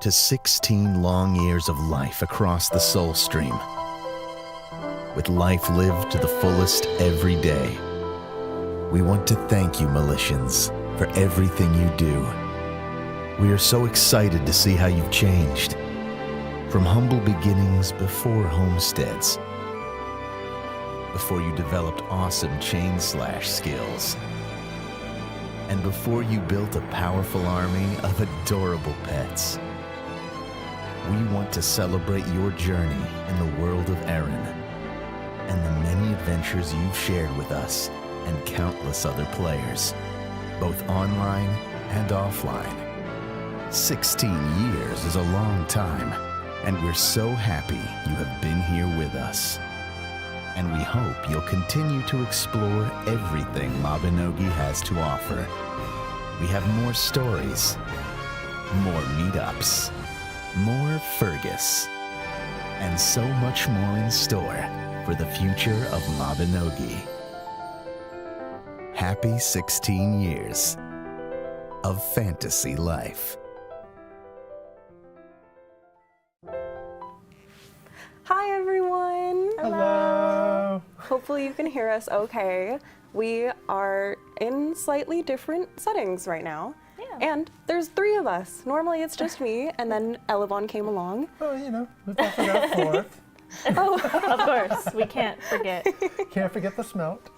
To 16 long years of life across the Soul Stream, with life lived to the fullest every day. We want to thank you, Militians, for everything you do. We are so excited to see how you've changed, from humble beginnings before homesteads, before you developed awesome chain slash skills, and before you built a powerful army of adorable pets. We want to celebrate your journey in the world of Erin and the many adventures you've shared with us and countless other players, both online and offline. 16 years is a long time, and we're so happy you have been here with us. And we hope you'll continue to explore everything Mabinogi has to offer. We have more stories, more meetups, more Fergus, and so much more in store for the future of Mabinogi. Happy 16 years of fantasy life. Hi everyone! Hello! Hopefully you can hear us okay. We are in slightly different settings right now. Yeah. And there's 3 of us. Normally it's just me, and then Elebon came along. Oh, you know, we've also got 4th. Oh, of course, we can't forget. Can't forget the smelt.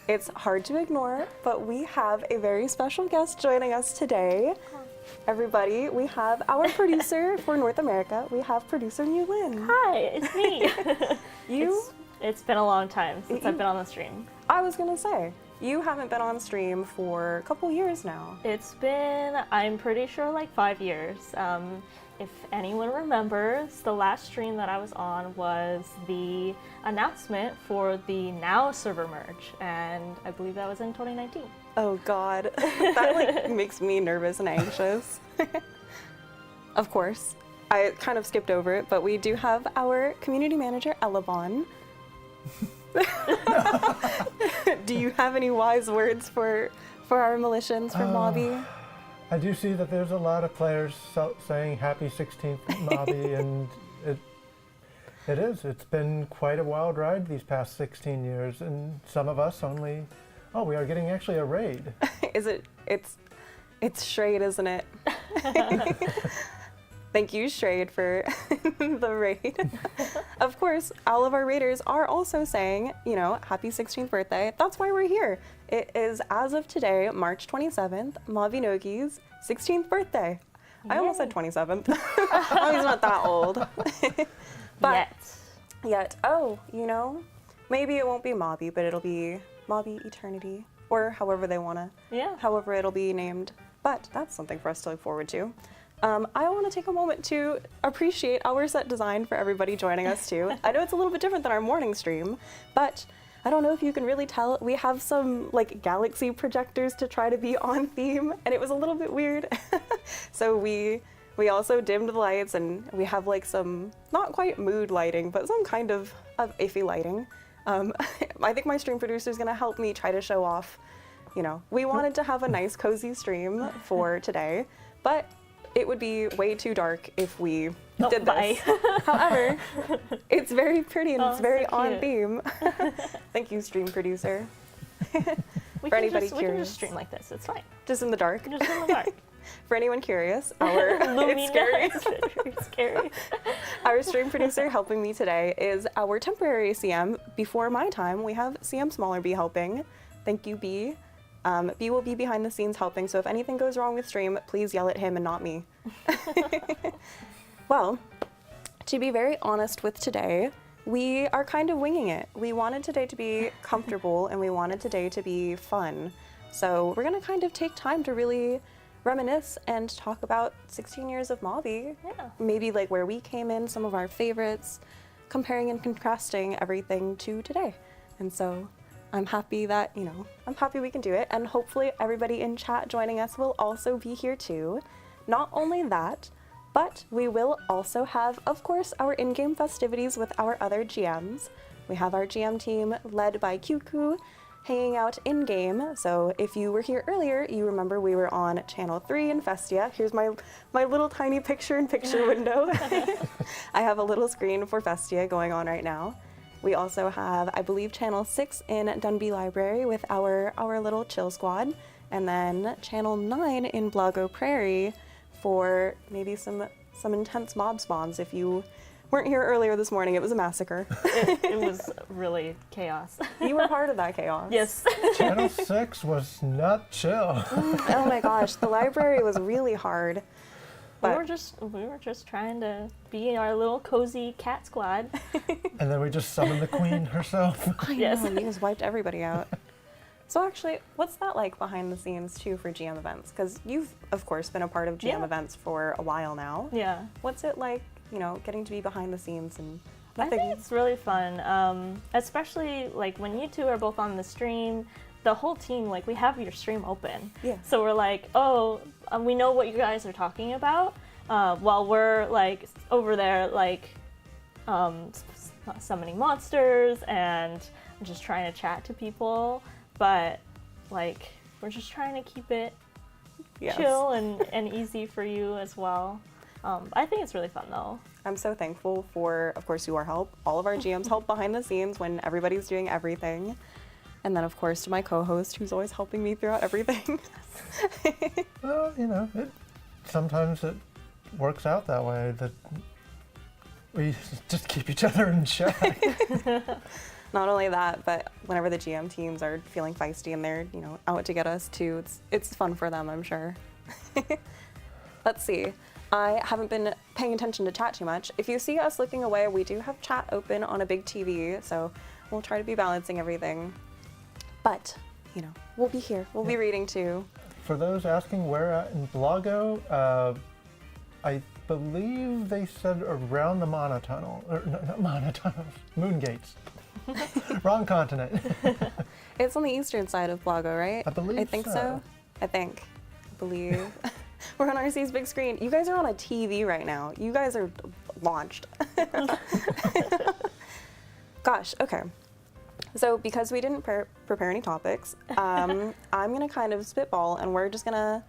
It's hard to ignore, but we have a very special guest joining us today. Everybody, we have our producer for North America. We have producer Mewlynne. Hi, it's me. It's been a long time since I've been on the stream. I was gonna say, you haven't been on stream for a couple years now. It's been, I'm pretty sure, like 5 years. If anyone remembers, the last stream that I was on was the announcement for the Now server merge, and I believe that was in 2019. Oh God, that like makes me nervous and anxious. Of course, I kind of skipped over it, but we do have our community manager, Elebon. Do you have any wise words for our militians, for Mobby? I do see that there's a lot of players saying happy 16th Mobby, and it's been quite a wild ride these past 16 years, and some of us only, we are getting actually a raid. It's Shrade, isn't it? Thank you, Shrade, for the raid. Of course, all of our raiders are also saying, happy 16th birthday. That's why we're here. It is, as of today, March 27th, Mabinogi's 16th birthday. I almost said 27th. Oh, he's not that old. But yet. Oh, maybe it won't be Mobby, but it'll be Mobby Eternity, or however they want to. Yeah. However it'll be named. But that's something for us to look forward to. I want to take a moment to appreciate our set design for everybody joining us too. I know it's a little bit different than our morning stream, but I don't know if you can really tell. We have some galaxy projectors to try to be on theme, and it was a little bit weird. So we also dimmed the lights, and we have some, not quite mood lighting, but some kind of iffy lighting. I think my stream producer is going to help me try to show off. We wanted to have a nice cozy stream for today, but it would be way too dark if we did this. However, it's very pretty and it's very so on theme. Thank you, stream producer. We For can anybody just curious. stream like this. It's fine. Just in the dark. Just in the dark. For anyone curious, it's scary. It's scary. Our stream producer helping me today is our temporary CM. Before my time, we have CM Smaller B helping. Thank you, B. B will be behind the scenes helping, so if anything goes wrong with stream, please yell at him and not me. Well, to be very honest with today, we are kind of winging it. We wanted today to be comfortable and we wanted today to be fun. So we're gonna kind of take time to really reminisce and talk about 16 years of Mobby. Yeah. Maybe where we came in, some of our favorites, comparing and contrasting everything to today. And so I'm happy that, I'm happy we can do it. And hopefully everybody in chat joining us will also be here too. Not only that, but we will also have, of course, our in-game festivities with our other GMs. We have our GM team led by Kyuku hanging out in-game. So if you were here earlier, you remember we were on Channel 3 in Festia. Here's my little tiny picture-in-picture window. I have a little screen for Festia going on right now. We also have, I believe, Channel 6 in Dunby Library with our little chill squad, and then Channel 9 in Blago Prairie for maybe some intense mob spawns. If you weren't here earlier this morning, it was a massacre. It was really chaos. You were part of that chaos. Yes. Channel 6 was not chill. Oh my gosh, the library was really hard. We But were just trying to be our little cozy cat squad. And then we just summoned the queen herself. I Yes. know, you just wiped everybody out. So actually, what's that like behind the scenes too for GM events? Because you've, of course, been a part of GM Yeah. events for a while now. Yeah. What's it like, getting to be behind the scenes and I think it's really fun, especially when you two are both on the stream. The whole team, we have your stream open. Yeah. So we're we know what you guys are talking about, while we're over there summoning monsters and just trying to chat to people. But we're just trying to keep it Yes. chill and easy for you as well. I think it's really fun though. I'm so thankful for, of course, your help. All of our GMs help behind the scenes when everybody's doing everything. And then, of course, to my co-host, who's always helping me throughout everything. Well, sometimes it works out that way, that we just keep each other in check. Not only that, but whenever the GM teams are feeling feisty and they're, out to get us too, it's fun for them, I'm sure. Let's see. I haven't been paying attention to chat too much. If you see us looking away, we do have chat open on a big TV, so we'll try to be balancing everything. But, we'll be here. We'll be reading too. For those asking where at in Blago, I believe they said around the monotunnel, or not monotunnels, moon gates. Wrong continent. It's on the eastern side of Blago, right? I believe I think so. I believe. We're on RC's big screen. You guys are on a TV right now. You guys are launched. Gosh, okay. So because we didn't prepare any topics, I'm gonna kind of spitball and we're just gonna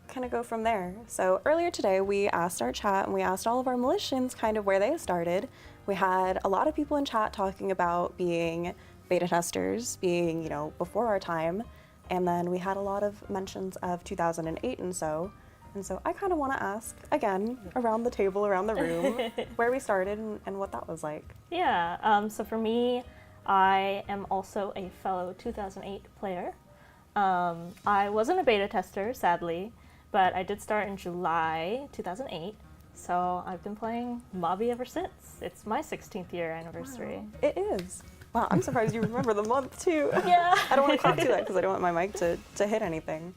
kind of go from there. So earlier today we asked our chat and we asked all of our militians kind of where they started. We had a lot of people in chat talking about being beta testers, being, you know, before our time. And then we had a lot of mentions of 2008 and so I kind of want to ask, again, around the table, around the room, where we started and what that was like. Yeah, so for me, I am also a fellow 2008 player. I wasn't a beta tester, sadly, but I did start in July 2008. So I've been playing Mobby ever since. It's my 16th year anniversary. Wow. It is. Wow, I'm surprised you remember the month too. Yeah. I don't want to clap too loud because I don't want my mic to hit anything.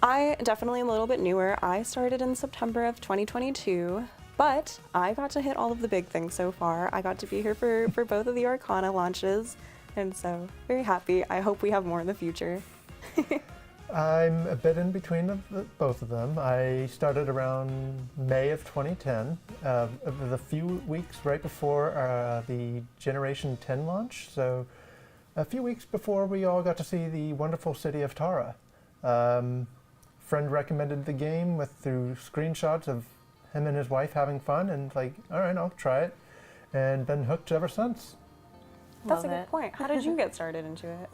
I definitely am a little bit newer. I started in September of 2022, but I got to hit all of the big things so far. I got to be here for both of the Arcana launches, and so very happy. I hope we have more in the future. I'm a bit in between both of them. I started around May of 2010, the few weeks right before the Generation 10 launch, so a few weeks before we all got to see the wonderful city of Tara. Friend recommended the game through screenshots of him and his wife having fun, and like, all right, I'll try it, and been hooked ever since. That's a Love good it. point. How did you get started into it?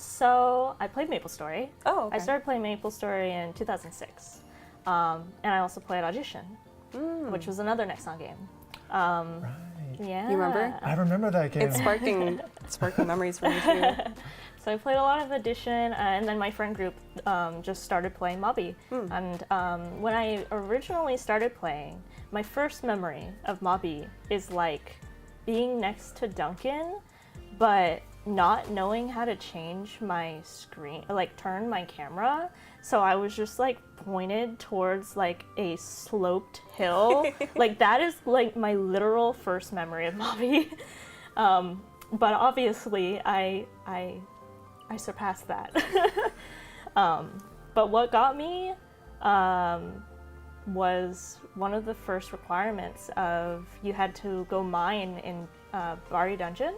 So I played MapleStory. Oh, okay. I started playing MapleStory in 2006. And I also played Audition, which was another Nexon game. Right. Yeah. You remember? I remember that game. It's sparking memories for me too. So I played a lot of Audition, and then my friend group just started playing Mobby. And when I originally started playing, my first memory of Mobby is like being next to Duncan, but not knowing how to change my screen, like turn my camera. So I was just like pointed towards like a sloped hill. Like that is like my literal first memory of Mobby. But obviously I surpassed that. But what got me was one of the first requirements of you had to go mine in Bari Dungeon.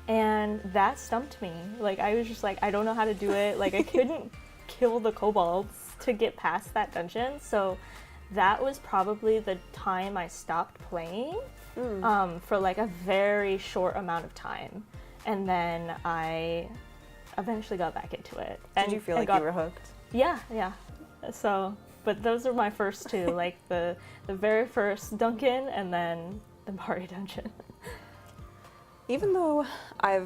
And that stumped me. Like I was just like, I don't know how to do it. Like I couldn't kill the kobolds to get past that dungeon. So that was probably the time I stopped playing for like a very short amount of time. And then I eventually got back into it. Did you feel like you were hooked? Yeah. So, but those are my first two, like the very first Duncan and then the Bari Dungeon. Even though I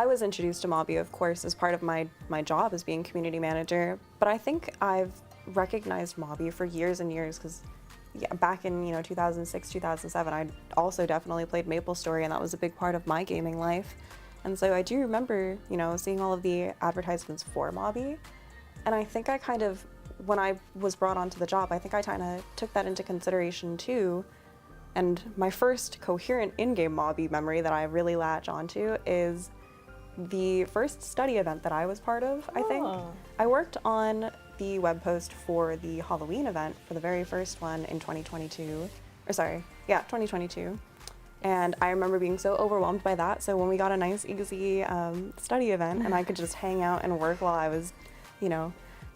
was introduced to Mobby, of course, as part of my job as being community manager, but I think I've recognized Mobby for years and years because back in 2006, 2007, I also definitely played MapleStory, and that was a big part of my gaming life. And so I do remember, seeing all of the advertisements for Mobby, and I think I kind of, when I was brought onto the job, I think I kind of took that into consideration too. And my first coherent in-game Mobby memory that I really latch onto is the first study event that I was part of, I think. I worked on the web post for the Halloween event for the very first one in 2022. 2022. And I remember being so overwhelmed by that. So when we got a nice, easy study event and I could just hang out and work while I was,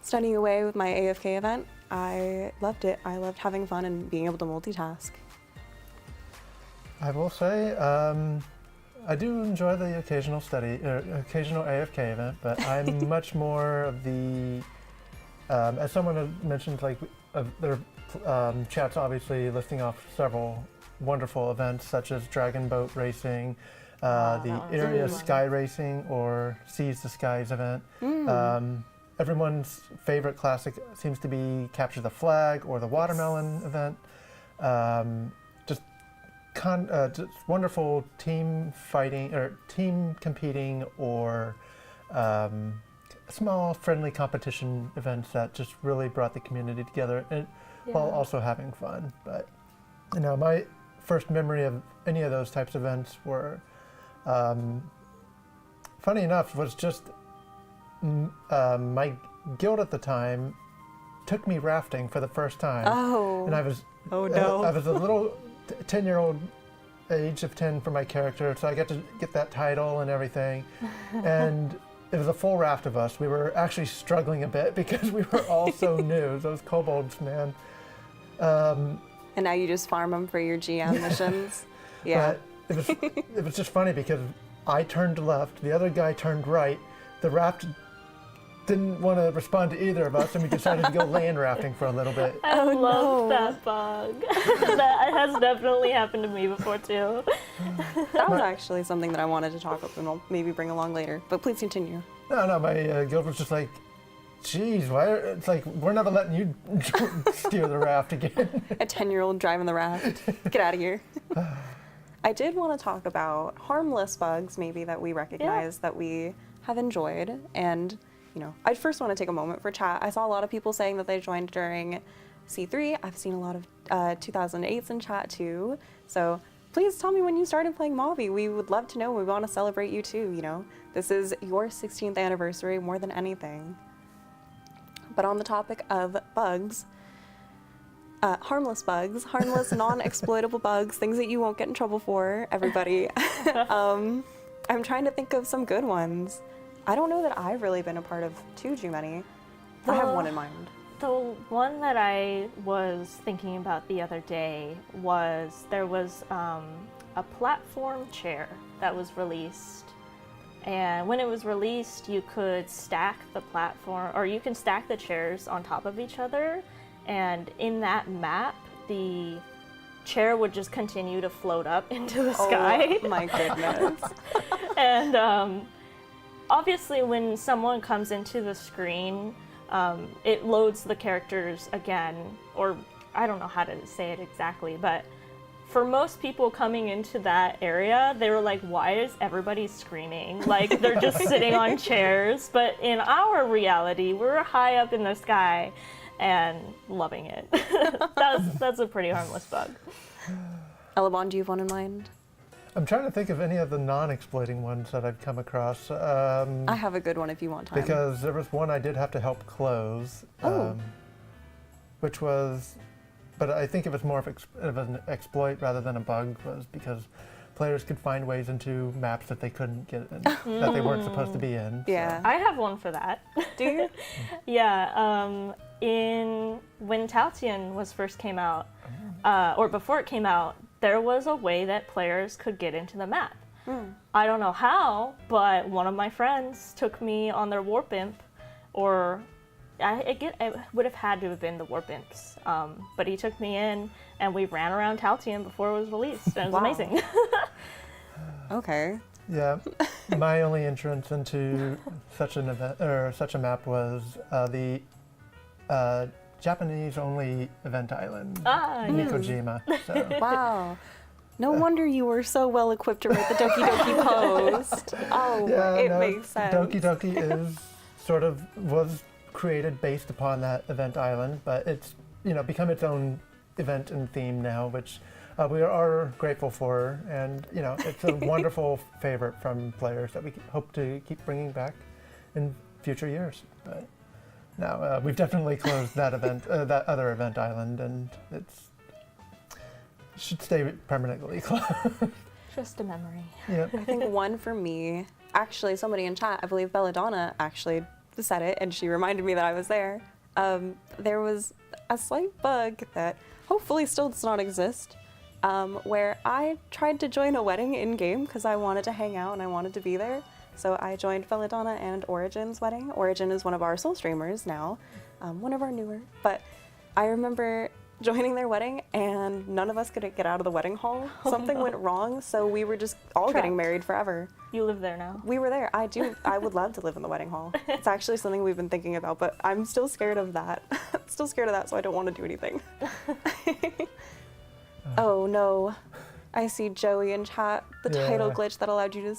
studying away with my AFK event, I loved it. I loved having fun and being able to multitask. I will say, I do enjoy the occasional occasional AFK event, but I'm much more of the, as someone had mentioned, like their chat's obviously listing off several wonderful events such as Dragon Boat Racing, the Area Sky Racing or Seize the Skies event. Everyone's favorite classic seems to be Capture the Flag or the Watermelon event. Just wonderful team fighting or team competing or small friendly competition events that just really brought the community together and while also having fun. But my first memory of any of those types of events were, funny enough, was just my guild at the time took me rafting for the first time. Oh. And I was Oh, no. I was a little 10-year-old, age of 10 for my character, so I got to get that title and everything. And it was a full raft of us. We were actually struggling a bit because we were all so new. Those kobolds, man. And now you just farm them for your GM missions. Yeah. But it was just funny because I turned left, the other guy turned right. The raft didn't want to respond to either of us, and we decided to go land rafting for a little bit. I Oh, love no. that bug. That has definitely happened to me before too. That was actually something that I wanted to talk about and I'll maybe bring along later. But please continue. No, my guild was just like, geez, it's like, we're never letting you steer the raft again. A 10-year-old driving the raft. Get out of here. I did want to talk about harmless bugs, maybe, that we recognize that we have enjoyed. And, I first want to take a moment for chat. I saw a lot of people saying that they joined during C3. I've seen a lot of 2008s in chat too. So please tell me when you started playing Mavi. We would love to know. We want to celebrate you too, This is your 16th anniversary more than anything. But on the topic of bugs, harmless bugs, harmless, non-exploitable bugs, things that you won't get in trouble for, everybody. I'm trying to think of some good ones. I don't know that I've really been a part of too many. I have one in mind. The one that I was thinking about the other day was there was a platform chair that was released. And when it was released, you could stack the platform, or you can stack the chairs on top of each other. And in that map, the chair would just continue to float up into the sky. Oh my goodness. And obviously, when someone comes into the screen, it loads the characters again, or I don't know how to say it exactly, but for most people coming into that area, they were like, why is everybody screaming? Like, they're just sitting on chairs. But in our reality, we're high up in the sky and loving it. That's a pretty harmless bug. Elebon, do you have one in mind? I'm trying to think of any of the non-exploiting ones that I've come across. I have a good one if you want time. Because there was one I did have to help close, which was, but I think it was more of an exploit rather than a bug, was because players could find ways into maps that they couldn't get in, that they weren't supposed to be in. Yeah. I have one for that. Do you? Yeah. When Taltian was first came out, or before it came out, there was a way that players could get into the map. I don't know how, but one of my friends took me on their warp imp, or it would have had to have been the warp imps. But he took me in, and we ran around Taltian before it was released, and it was amazing. Okay. Yeah, my only entrance into such an event or such a map was the Japanese-only event island, Mikojima. So. Wow. No wonder you were so well equipped to write the Doki Doki post. Oh, Yeah, it makes sense. Doki Doki was created based upon that event island, but it's become its own event and theme now, which we are grateful for, and it's a wonderful favorite from players that we hope to keep bringing back in future years. But now we've definitely closed that event, that other event island, and it should stay permanently closed. Just a memory. Yeah. I think one for me, actually somebody in chat, I believe Belladonna actually said it, and she reminded me that I was there. There was a slight bug that hopefully still does not exist, where I tried to join a wedding in-game because I wanted to hang out and I wanted to be there. So I joined Belladonna and Origin's wedding. Origin is one of our Soul streamers now, one of our newer. But I remember joining their wedding and none of us could get out of the wedding hall. Something went wrong, so we were just all getting married forever. You live there now? We were there. I would love to live in the wedding hall. It's actually something we've been thinking about, but I'm still scared of that. Still scared of that, so I don't want to do anything. Oh no. I see Joey in chat, the title glitch that allowed you to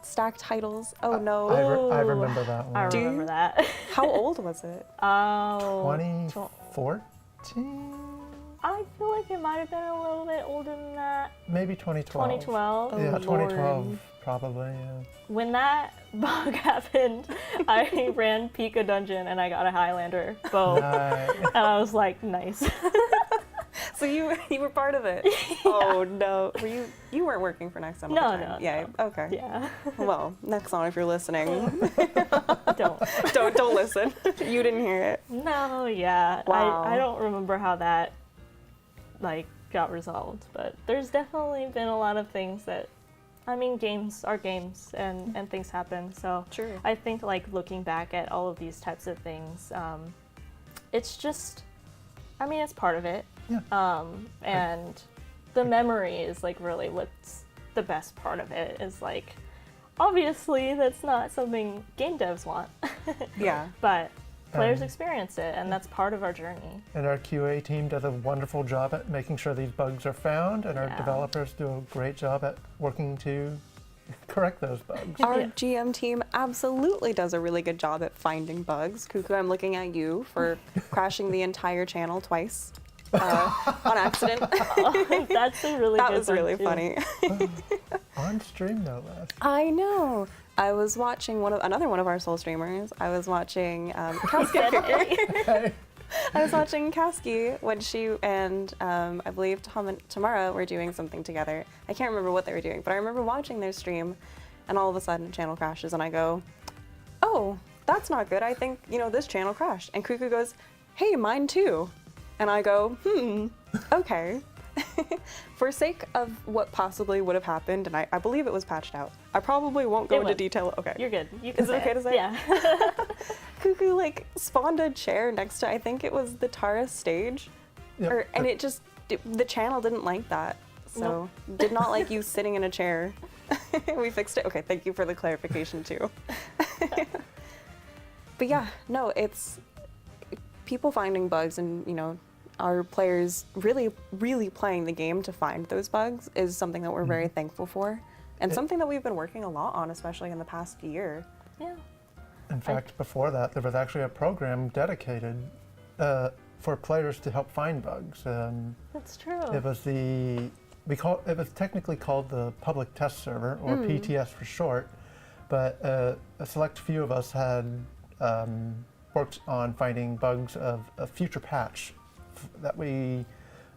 stack titles. Oh no. I remember that one. I remember that. How old was it? Oh. 2014? I feel like it might have been a little bit older than that. Maybe 2012. 2012. Yeah, Oh, 2012 Lord. probably. Yeah. When that bug happened, I ran Pika Dungeon and I got a Highlander bow. Nice. And I was like, nice. So you were part of it. Oh no. Were you weren't working for Nexon at the No, time? no, Yeah. no. Okay. Yeah. Well, Nexon, if you're listening, Don't. don't listen. You didn't hear it. No, yeah. Wow. I don't remember how that like got resolved, but there's definitely been a lot of things that, I mean, games are games and things happen. So True. I think like looking back at all of these types of things, it's just, I mean, it's part of it. Yeah. And the memory is like really what's the best part of it is like, obviously that's not something game devs want, Yeah. but players Um, experience it and that's part of our journey. And our QA team does a wonderful job at making sure these bugs are found, and our Yeah. developers do a great job at working to correct those bugs. Our Yeah. GM team absolutely does a really good job at finding bugs. Cuckoo, I'm looking at you for crashing the entire channel twice on accident. That's a really That good was one, really too. funny. On stream, no less. I know. I was watching another one of our soul streamers. I was watching Kasky. I was watching Kasky when she and I believe Tom and Tamara were doing something together. I can't remember what they were doing, but I remember watching their stream, and all of a sudden, channel crashes, and I go, "Oh, that's not good. I think this channel crashed." And Cuckoo goes, "Hey, mine too." And I go, okay. For sake of what possibly would have happened, and I believe it was patched out. I probably won't go It into was. detail. Okay. You're good. You can Is it say okay to say? Yeah. Cuckoo spawned a chair next to, I think it was the Tara stage, Yep. and the channel didn't like that, so did not like you sitting in a chair. We fixed it. Okay, thank you for the clarification too. But yeah, no, it's people finding bugs, and our players really, really playing the game to find those bugs is something that we're very thankful for, and something that we've been working a lot on, especially in the past year. Yeah. In fact, before that, there was actually a program dedicated for players to help find bugs. That's true. It was it was technically called the Public Test Server, or PTS for short, but a select few of us had worked on finding bugs of a future patch that we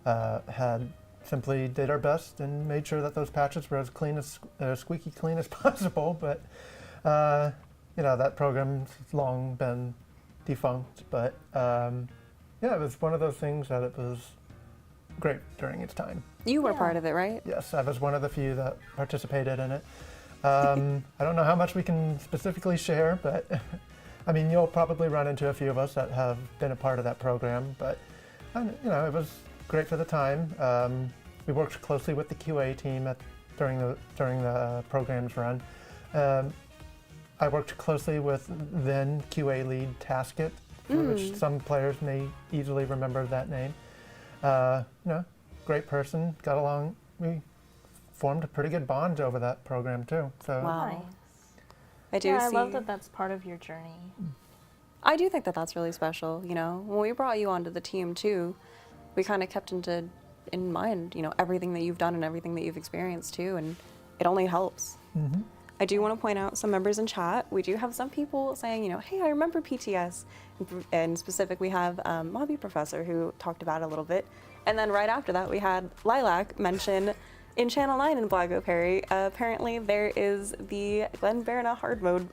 had simply did our best and made sure that those patches were as squeaky clean as possible. But that program's long been defunct. But it was one of those things that it was great during its time. You were Yeah. part of it, right? Yes, I was one of the few that participated in it. I don't know how much we can specifically share, but I mean, you'll probably run into a few of us that have been a part of that program. But it was great for the time. We worked closely with the QA team during the program's run. I worked closely with then QA lead Tasket, which some players may easily remember that name. Great person, got along. We formed a pretty good bond over that program too. So Wow. Nice. I do Yeah, I see. love that that's part of your journey. I do think that that's really special. When we brought you onto the team too, we kind of kept in mind, everything that you've done and everything that you've experienced too, and it only helps. Mm-hmm. I do want to point out some members in chat. We do have some people saying, hey, I remember PTS. And specific, we have Mobby Professor who talked about it a little bit. And then right after that, we had Lilac mention in Channel 9 in Blago Perry, apparently there is the Glen Barana hard mode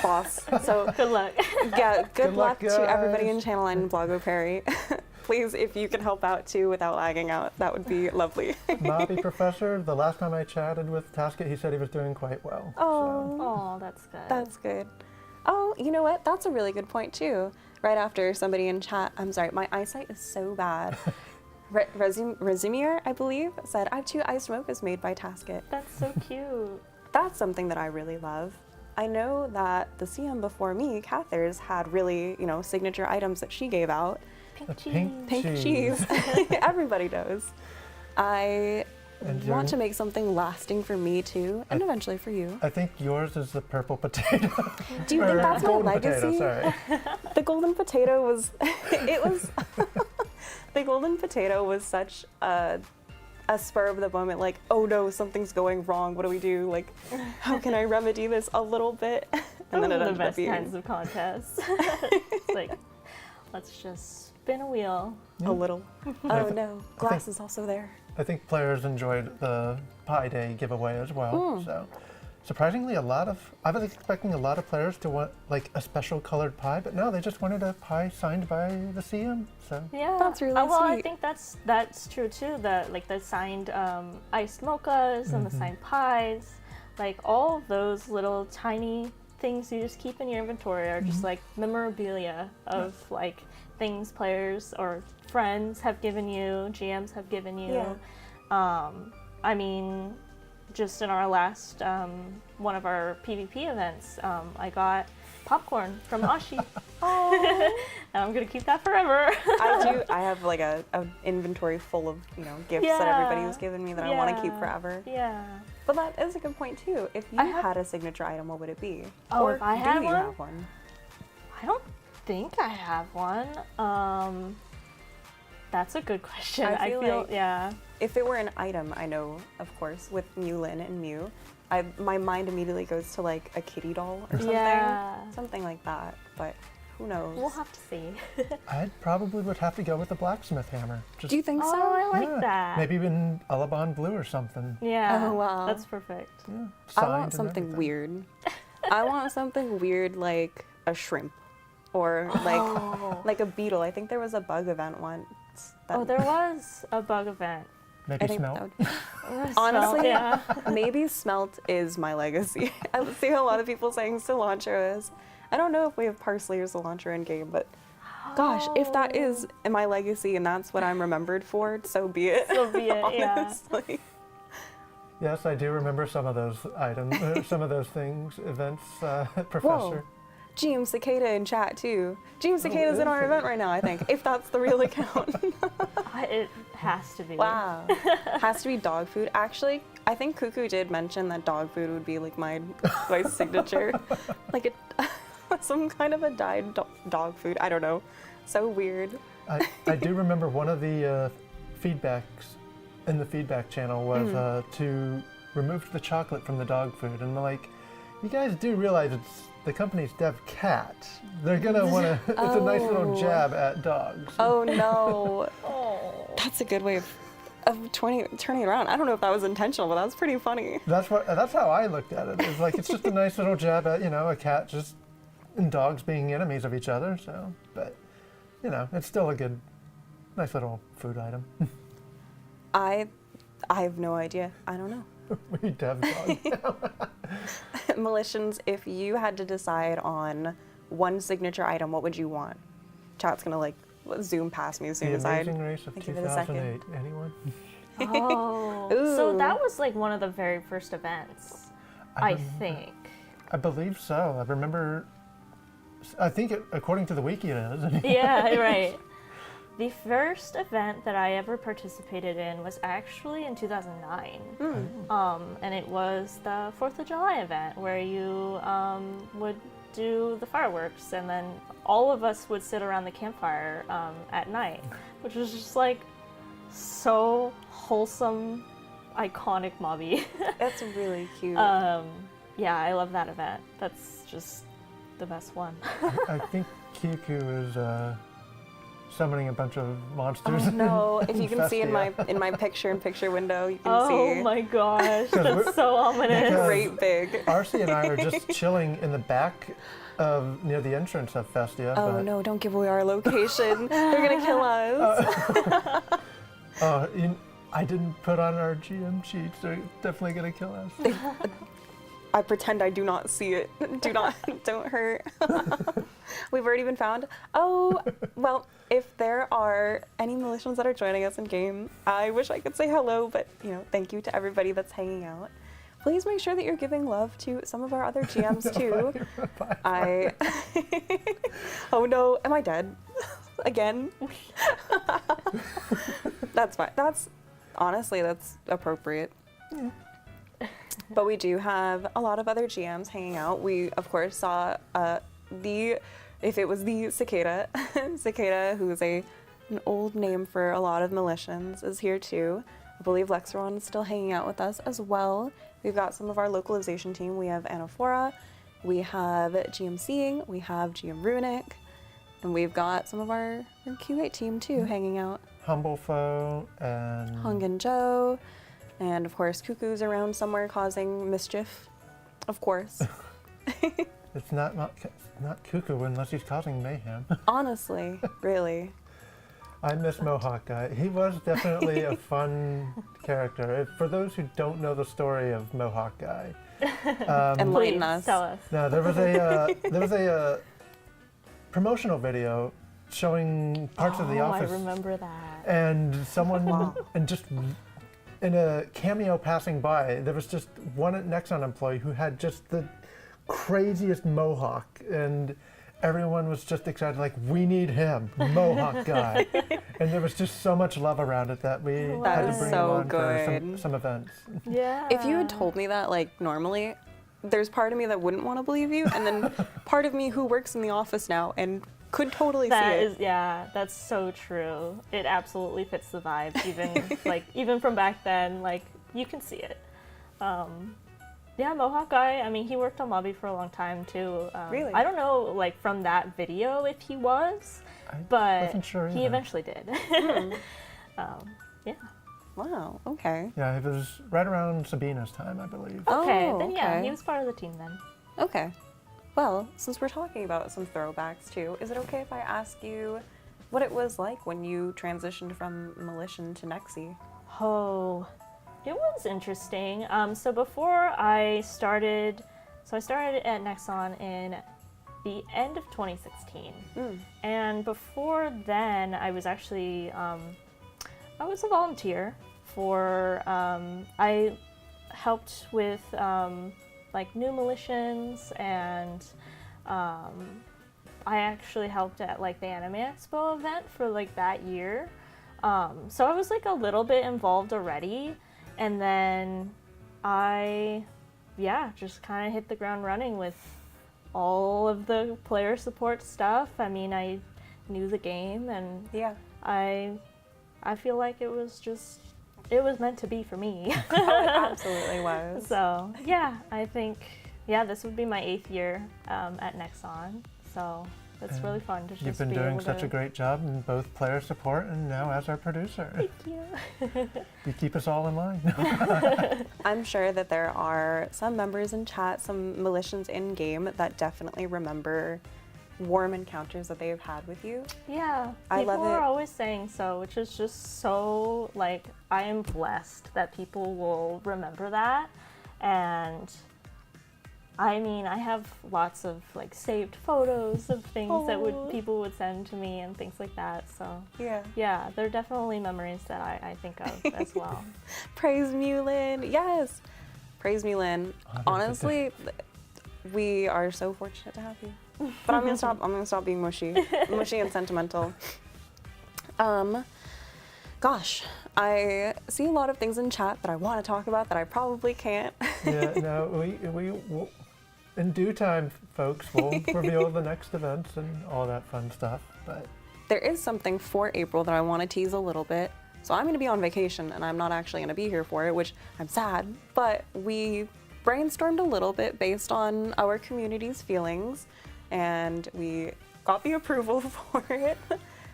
boss. So Good luck. yeah, good luck luck, to everybody guys. in Channel 9 in Blago Perry. Please, if you can help out too without lagging out, that would be lovely. Mobby Professor, the last time I chatted with Tasket, he said he was doing quite well. Oh. Oh, that's good. That's good. Oh, you know what? That's a really good point too. Right after somebody in chat, I'm sorry, my eyesight is so bad. Resimier, I believe, said, I have 2 iced mochas made by Tasket. That's so cute. That's something that I really love. I know that the CM before me, Cathers, had really, signature items that she gave out. A Pink cheese. Pink cheese. Everybody knows. I And want to yours- make something lasting for me too, and eventually for you. I think yours is the purple potato. Do you think Or that's my golden legacy? Potato, sorry. The golden potato was, it was, The golden potato was such a spur of the moment, like, oh no, something's going wrong. What do we do? Like, how can I remedy this a little bit? And then it Those are the ended up best being kinds of contests. It's like, let's just spin a wheel. a little. Oh no, glass is also there. I think players enjoyed the Pie Day giveaway as well. So surprisingly, I was expecting a lot of players to want like a special colored pie, but no, they just wanted a pie signed by the CM. So Yeah, That's really well, I sweet. think that's true too. That like the signed iced mochas and the signed pies, like all of those little tiny things you just keep in your inventory are just like memorabilia of like things players or friends have given you, GMs have given you. Yeah. I mean, just in our last one of our PvP events, I got popcorn from Ashi. Oh, And I'm gonna keep that forever. I have like a inventory full of gifts that everybody has given me that I want to keep Yeah. forever. Yeah. But that is a good point too. If you I have- had a signature item, what would it be? Oh, or if I do had you one? have one? I don't think I have one. That's a good question. I feel like- yeah. If it were an item, I know, of course, with Mewlynne and Mew, my mind immediately goes to like a kitty doll or something. Yeah. Something like that. But who knows? We'll have to see. I probably would have to go with a blacksmith hammer. Just, Do you think Oh, so? I like yeah, that. Maybe even Elebon blue or something. Yeah. Oh, wow. That's perfect. Yeah, I signed want and something everything. weird. I want something weird like a shrimp or like a beetle. I think there was a bug event once. Oh, there was a bug event. Maybe I think smell. that would Honestly, yeah. maybe smelt is my legacy. I see a lot of people saying cilantro is. I don't know if we have parsley or cilantro in game, but gosh, if that is my legacy and that's what I'm remembered for, so be it. So be it, yeah. Honestly. Yes, I do remember some of those items, some of those things, events, Professor. GM Cicada in chat too. GM Cicada's in our is event right now, I think, if that's the real account. It has to be. Wow. Has to be dog food. Actually, I think Cuckoo did mention that dog food would be like my signature. Like some kind of a dyed dog food. I don't know. So weird. I do remember one of the feedbacks in the feedback channel was to remove the chocolate from the dog food. And like, you guys do realize it's the company's dev cat. They're gonna want to, it's a nice little jab at dogs. Oh no. That's a good way of turning it around. I don't know if that was intentional, but that was pretty funny. That's how I looked at it. It's like, it's just a nice little jab at, a cat just, and dogs being enemies of each other. So, but, it's still a good, nice little food item. I have no idea. I don't know. We dev dog. Militians, if you had to decide on one signature item, what would you want? Chat's gonna like zoom past me as soon The as I Amazing Race of give it a second. 2008. Anyone? Oh. So Ooh. that was like one of the very first events, I remember. think. I believe so. I remember. I think according to the wiki it is. Yeah, right. The first event that I ever participated in was actually in 2009. And it was the 4th of July event where you would do the fireworks and then all of us would sit around the campfire at night, which was just like so wholesome, iconic mobby. That's really cute. Yeah, I love that event. That's just the best one. I think Kiku is summoning a bunch of monsters. Oh no! If you can see in my Festia. picture-in-picture window, you can Oh see my gosh, we're- that's so ominous. Because- great big. Arcee and I are just chilling in the back of near the entrance of Festia. Oh but, no! Don't give away our location. They're gonna kill us. I didn't put on our GM sheets. They're definitely gonna kill us. I pretend I do not see it. Don't hurt. We've already been found. Oh, well, if there are any militians that are joining us in game, I wish I could say hello, but thank you to everybody that's hanging out. Please make sure that you're giving love to some of our other GMs too. Oh no, am I dead? Again? That's fine. Honestly, that's appropriate. But we do have a lot of other GMs hanging out. We, of course, saw if it was the Cicada, Cicada, who is a an old name for a lot of Militians, is here too. I believe Lexeron is still hanging out with us as well. We've got some of our localization team. We have Anaphora, we have GM Seeing, we have GM Runic, and we've got some of our Q8 team too hanging out. Humble Foe and Hung and Joe, and of course Cuckoo's around somewhere causing mischief, of course. it's not Cuckoo unless he's causing mayhem. Honestly, really. I miss Mohawk Guy. He was definitely a fun character. For those who don't know the story of Mohawk Guy, Enlighten Please us. tell us. no, there was a promotional video showing parts of the office. I remember that. And someone, Wow. and just in a cameo passing by, there was just one Nexon employee who had just the craziest mohawk, and everyone was just excited, like, we need him, Mohawk Guy. And there was just so much love around it that we had to is bring so him on for good. some events. Yeah. If you had told me that, like, normally, there's part of me that wouldn't want to believe you, and then part of me who works in the office now and could totally see That it. is, yeah, that's so true. It absolutely fits the vibe, even from back then. Like, you can see it. Yeah, Mohawk Guy. I mean, he worked on Lobby for a long time too. Really? I don't know, like from that video, if he was, but wasn't sure he either. eventually did. Yeah. Wow, okay. Yeah, it was right around Sabina's time, I believe. Okay. Oh, Then yeah, okay. he was part of the team then. Okay. Well, since we're talking about some throwbacks too, is it okay if I ask you what it was like when you transitioned from Militian to Nexi? Oh, it was interesting. So before I started, I started at Nexon in the end of 2016. And before then, I was actually, I was a volunteer for, I helped with like new Militians, and I actually helped at like the Anime Expo event for like that year. So I was like a little bit involved already, and then I, just kind of hit the ground running with all of the player support stuff. I mean, I knew the game, and Yeah. I feel like it was meant to be for me. Oh, it absolutely was. So yeah, I think this would be my 8th year at Nexon. So it's really fun to just You've been be doing able such to... a great job in both player support and now as our producer. Thank you. You keep us all in line. I'm sure that there are some members in chat, some Militians in game that definitely remember warm encounters that they've had with you. Yeah, I people love it. are always saying so, which is just so, like, I am blessed that people will remember that. And I mean, I have lots of like saved photos of things that people would send to me and things like that. So Yeah. they're definitely memories that I think of as well. Praise Mewlynne. Yes. Praise Mewlynne. Honestly, we are so fortunate to have you. But I'm gonna stop being mushy and sentimental. Gosh, I see a lot of things in chat that I want to talk about that I probably can't. Yeah, no, we in due time, folks, we'll reveal the next events and all that fun stuff. But There is something for April that I want to tease a little bit. So I'm going to be on vacation and I'm not actually going to be here for it, which I'm sad. But we brainstormed a little bit based on our community's feelings, and we got the approval for it.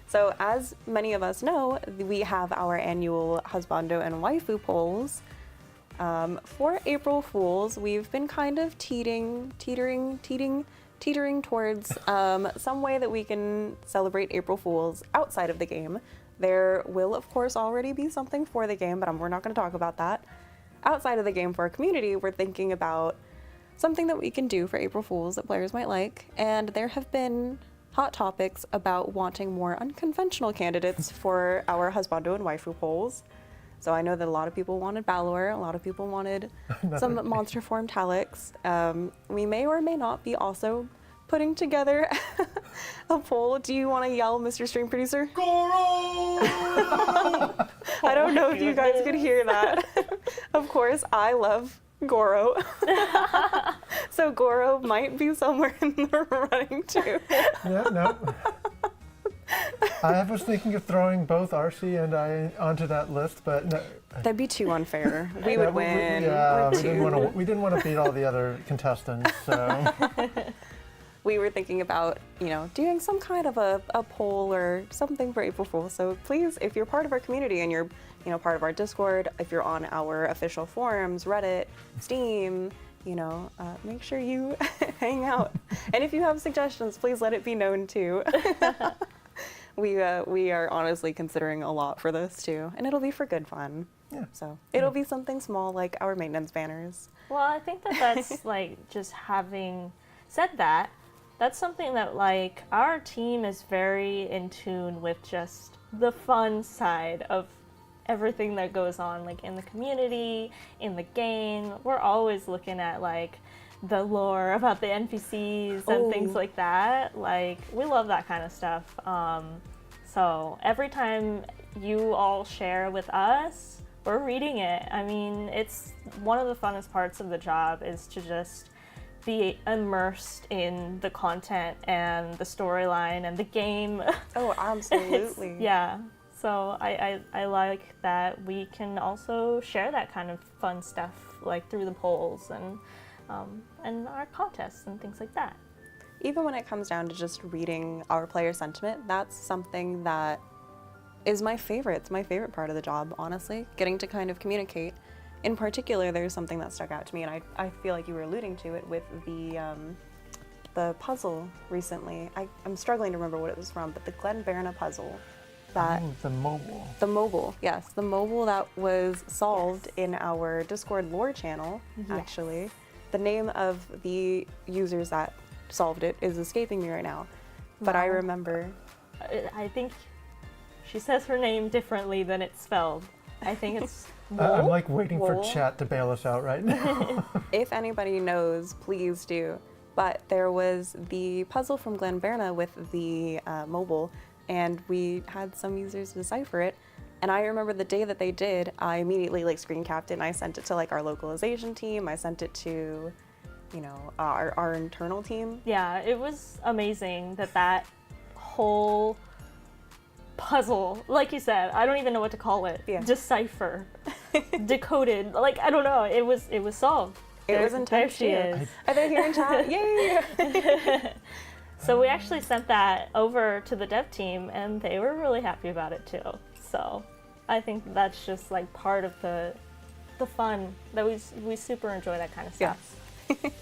So as many of us know, we have our annual husbando and waifu polls. For April Fools, we've been kind of teetering towards some way that we can celebrate April Fools outside of the game. There will, of course, already be something for the game, but we're not going to talk about that. Outside of the game for our community, we're thinking about something that we can do for April Fools that players might like, and there have been hot topics about wanting more unconventional candidates for our husbando and waifu polls. So I know that a lot of people wanted Balor, a lot of people wanted some monster form Talix. We may or may not be also putting together a poll. Do you want to yell, Mr. Stream Producer? Goro! I don't know if you guys could hear that. Of course, I love Goro. So Goro might be somewhere in the running too. Yeah, no. I was thinking of throwing both Arcee and I onto that list, but no. That'd be too unfair. We would win. Yeah, We're we didn't want to beat all the other contestants. So we were thinking about, doing some kind of a poll or something for April Fool's. So please, if you're part of our community and you're, part of our Discord, if you're on our official forums, Reddit, Steam, make sure you hang out. And if you have suggestions, please let it be known too. We are honestly considering a lot for this too, and it'll be for good fun. Yeah. So it'll be something small like our maintenance banners. Well, I think that's like just having said that, that's something that like our team is very in tune with just the fun side of everything that goes on like in the community, in the game. We're always looking at like the lore about the NPCs and things like that. Like we love that kind of stuff. So every time you all share with us, we're reading it. I mean, it's one of the funnest parts of the job is to just be immersed in the content and the storyline and the game. Oh, absolutely. Yeah. So I like that we can also share that kind of fun stuff like through the polls and our contests and things like that. Even when it comes down to just reading our player sentiment, that's something that is my favorite. It's my favorite part of the job, honestly, getting to kind of communicate. In particular, there's something that stuck out to me, and I feel like you were alluding to it with the puzzle recently. I'm struggling to remember what it was from, but the Glen Berna puzzle. the mobile. The mobile, yes. The mobile that was solved in our Discord lore channel, actually. The name of the users that solved it is escaping me right now. But I remember... I think she says her name differently than it's spelled. I think it's I'm like waiting for Wool? chat to bail us out right now. If anybody knows, please do. But there was the puzzle from Glen Berna with the mobile, and we had some users decipher it. And I remember the day that they did, I immediately screen capped it and I sent it to our localization team. I sent it to, our internal team. Yeah, it was amazing that whole puzzle, like you said, I don't even know what to call it. Yeah. Decipher, decoded. I don't know. It was solved. It was intense. There she is. Are they here in chat? Yay! So we actually sent that over to the dev team, and they were really happy about it too. So I think that's just part of the fun that we super enjoy that kind of stuff. Yes.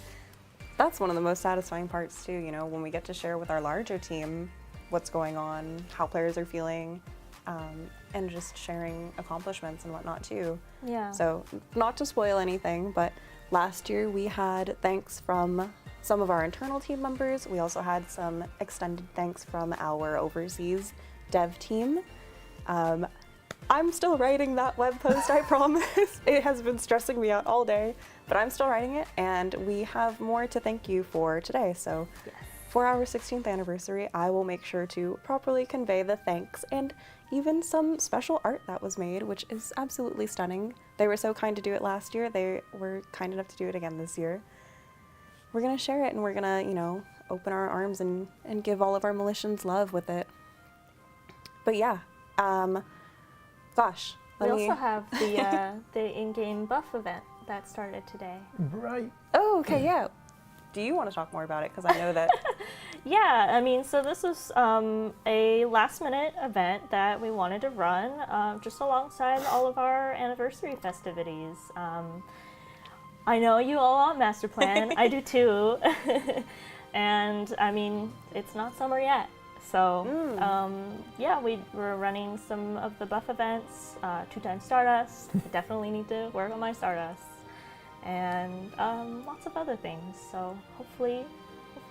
That's one of the most satisfying parts too, when we get to share with our larger team what's going on, how players are feeling, and just sharing accomplishments and whatnot too. Yeah. So not to spoil anything, but last year we had thanks from some of our internal team members. We also had some extended thanks from our overseas dev team. I'm still writing that web post, I promise. It has been stressing me out all day, but I'm still writing it, and we have more to thank you for today. So for our 16th anniversary, I will make sure to properly convey the thanks and even some special art that was made, which is absolutely stunning. They were so kind to do it last year. They were kind enough to do it again this year. We're gonna share it, and we're gonna, open our arms and give all of our Militians love with it. But yeah, gosh. We also have the in-game buff event that started today. Right. Oh, okay, yeah. Do you want to talk more about it? Because I know that... Yeah, I mean, so this is a last-minute event that we wanted to run just alongside all of our anniversary festivities. I know you all want master plan. I do too. And I mean, it's not summer yet. So yeah, we're running some of the buff events, 2x Stardust. I definitely need to work on my Stardust. And lots of other things. So hopefully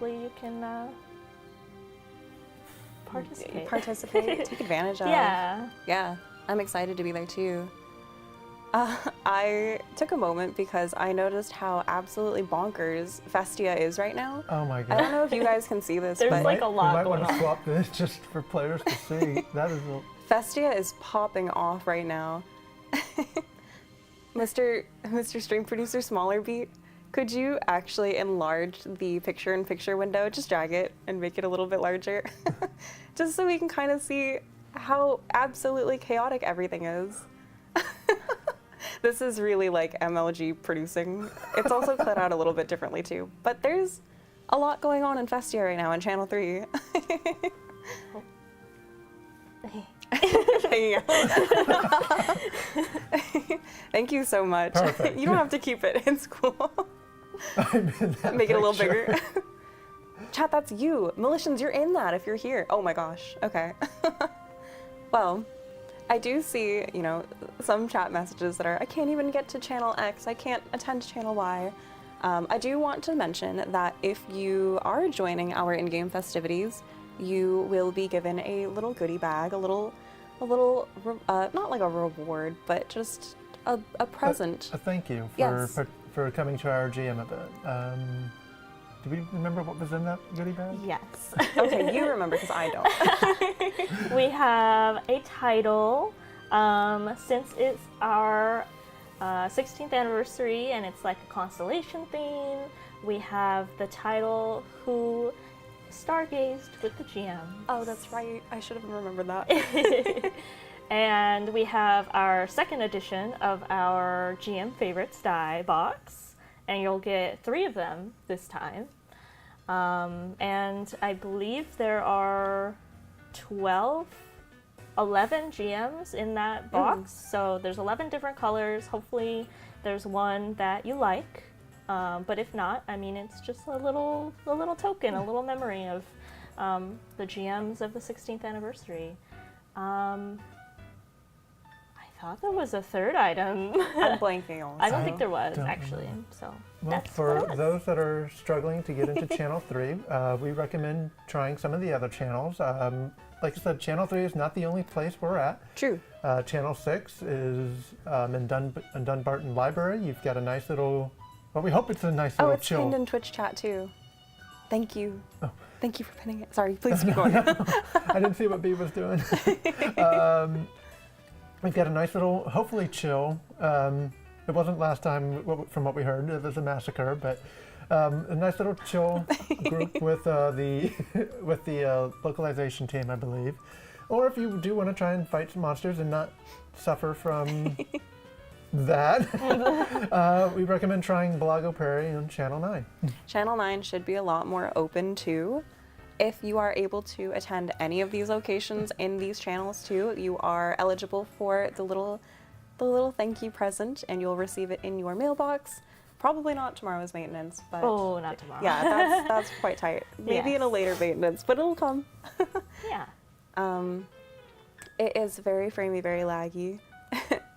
you can participate, take advantage of. Yeah, I'm excited to be there too. I took a moment because I noticed how absolutely bonkers Festia is right now. Oh my god. I don't know if you guys can see this, There's but a lot we might going want to on. swap this just for players to see. That is Festia is popping off right now. Mr. Stream Producer Smallerbeat, could you actually enlarge the picture-in-picture window? Just drag it and make it a little bit larger. just so we can kind of see how absolutely chaotic everything is. This is really like MLG producing. It's also cut out a little bit differently too, but there's a lot going on in Festia right now in Channel 3. Thank you so much. Perfect. You don't have to keep it. It's cool. I'm in that Make it a little picture. bigger. Chat, that's you. Militians, you're in that if you're here. Oh my gosh. Okay. Well, I do see, you know, some chat messages that are, I can't even get to channel X. I can't attend channel Y. I do want to mention that if you are joining our in-game festivities, you will be given a little goodie bag, a little, not like a reward, but just a present. A thank you Yes. for coming to our GM event. Do we remember what was in that goodie bag? Yes. Okay, you remember because I don't. We have a title. Since it's our 16th anniversary and it's like a constellation theme, we have the title Who Stargazed with the GM. Oh, that's right. I should have remembered that. And we have our second edition of our GM Favorites die box, and you'll get 3 of them this time. And I believe there are 11 GMs in that box, so there's 11 different colors. Hopefully there's one that you like, but if not, I mean, it's just a little token, a little memory of the GMs of the 16th anniversary. I thought there was a third item. I'm blanking also. I don't think there was, don't actually. remember. So Well, that's for what it was. those that are struggling to get into Channel 3, we recommend trying some of the other channels. Like I said, Channel 3 is not the only place we're at. True. Channel 6 is in Dunbarton Library. You've got a nice little, well, we hope it's a nice Oh, little it's chill. pinned in Twitch chat too. Thank you. Oh. Thank you for pinning it. Sorry, please keep going. I didn't see what B was doing. We've got a nice little, hopefully chill. It wasn't last time, from what we heard, it was a massacre, but a nice little chill group with the localization team, I believe. Or if you do want to try and fight some monsters and not suffer from that, we recommend trying Balago Prairie on Channel 9. Channel 9 should be a lot more open too. If you are able to attend any of these locations in these channels too, you are eligible for the little thank you present, and you'll receive it in your mailbox. Probably not tomorrow's maintenance, but Oh, not tomorrow. yeah, that's quite tight. Maybe Yes. in a later maintenance, but it'll come. Yeah. It is very framey, very laggy,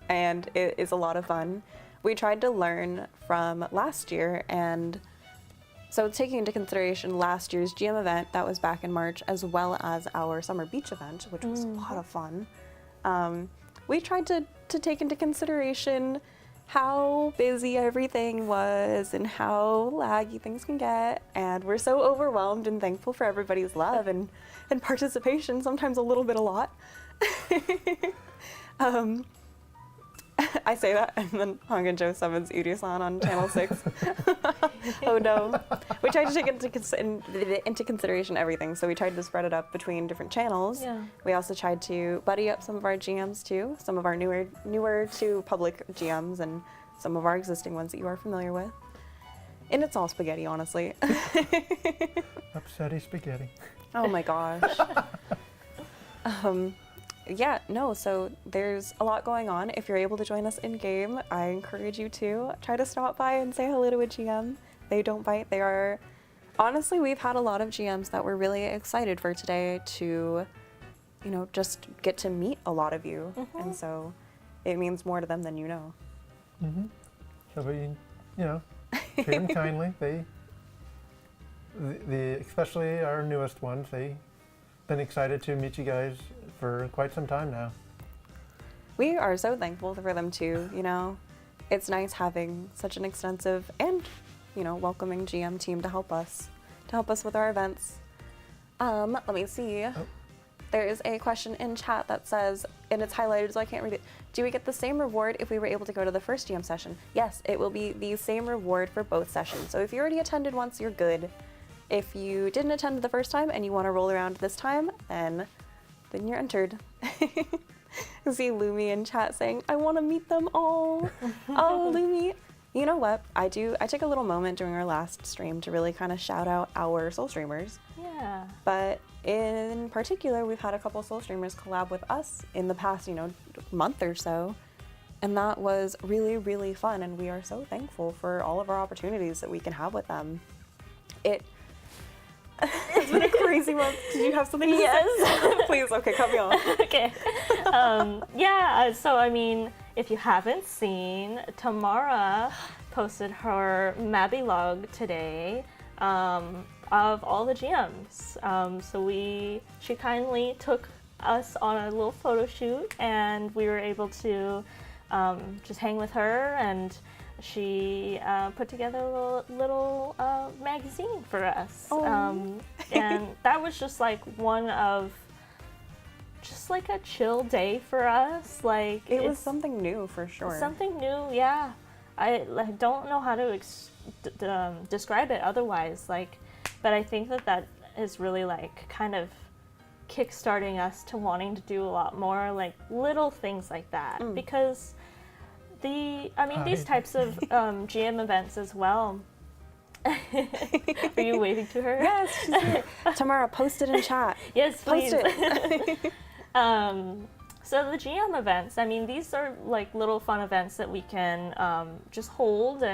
and it is a lot of fun. We tried to learn from last year, and so taking into consideration last year's GM event that was back in March, as well as our summer beach event, which was a lot of fun, we tried to take into consideration how busy everything was and how laggy things can get, and we're so overwhelmed and thankful for everybody's love and participation, sometimes a little bit a lot. I say that, and then Hong and Joe summons Uri-san on Channel 6. Oh no. We tried to take into consideration everything, so we tried to spread it up between different channels. Yeah. We also tried to buddy up some of our GMs too, some of our newer to public GMs, and some of our existing ones that you are familiar with. And it's all spaghetti, honestly. Upsetty spaghetti. Oh my gosh. Yeah, no, so there's a lot going on. If you're able to join us in game, I encourage you to try to stop by and say hello to a GM. They don't bite. They are, honestly, we've had a lot of GMs that were really excited for today to, you know, just get to meet a lot of you. And so it means more to them than you know. So we, you know, treat them kindly. Especially our newest ones, they've been excited to meet you guys for quite some time now. We are so thankful for them too, you know. It's nice having such an extensive and, you know, welcoming GM team to help us with our events. Let me see. Oh. There is a question in chat that says, and it's highlighted so I can't read it. Do we get the same reward if we were able to go to the first GM session? Yes, it will be the same reward for both sessions. So if you already attended once, you're good. If you didn't attend the first time and you want to roll around this time, then you're entered. I see Lumi in chat saying, I want to meet them all. Oh, Lumi. You know what? I take a little moment during our last stream to really kind of shout out our soul streamers. Yeah. But in particular, we've had a couple soul streamers collab with us in the past, month or so. And that was really, really fun. And we are so thankful for all of our opportunities that we can have with them. It's been a crazy month. Did you have something to say? Please, okay, cut me off. Okay. Yeah, so I mean, if you haven't seen, Tamara posted her Mabinogi today of all the GMs. So she kindly took us on a little photo shoot, and we were able to just hang with her, and she put together a little magazine for us. And that was just like like a chill day for us. Like it was something new for sure. Something new, yeah. I don't know how to describe it otherwise. But I think that is really like kind of kickstarting us to wanting to do a lot more like little things like that, because these types of GM events as well. Are you waving to her? Yes, she's here. Tamara, post it in chat. Yes, please. Post it. So the GM events, I mean, these are like little fun events that we can just hold,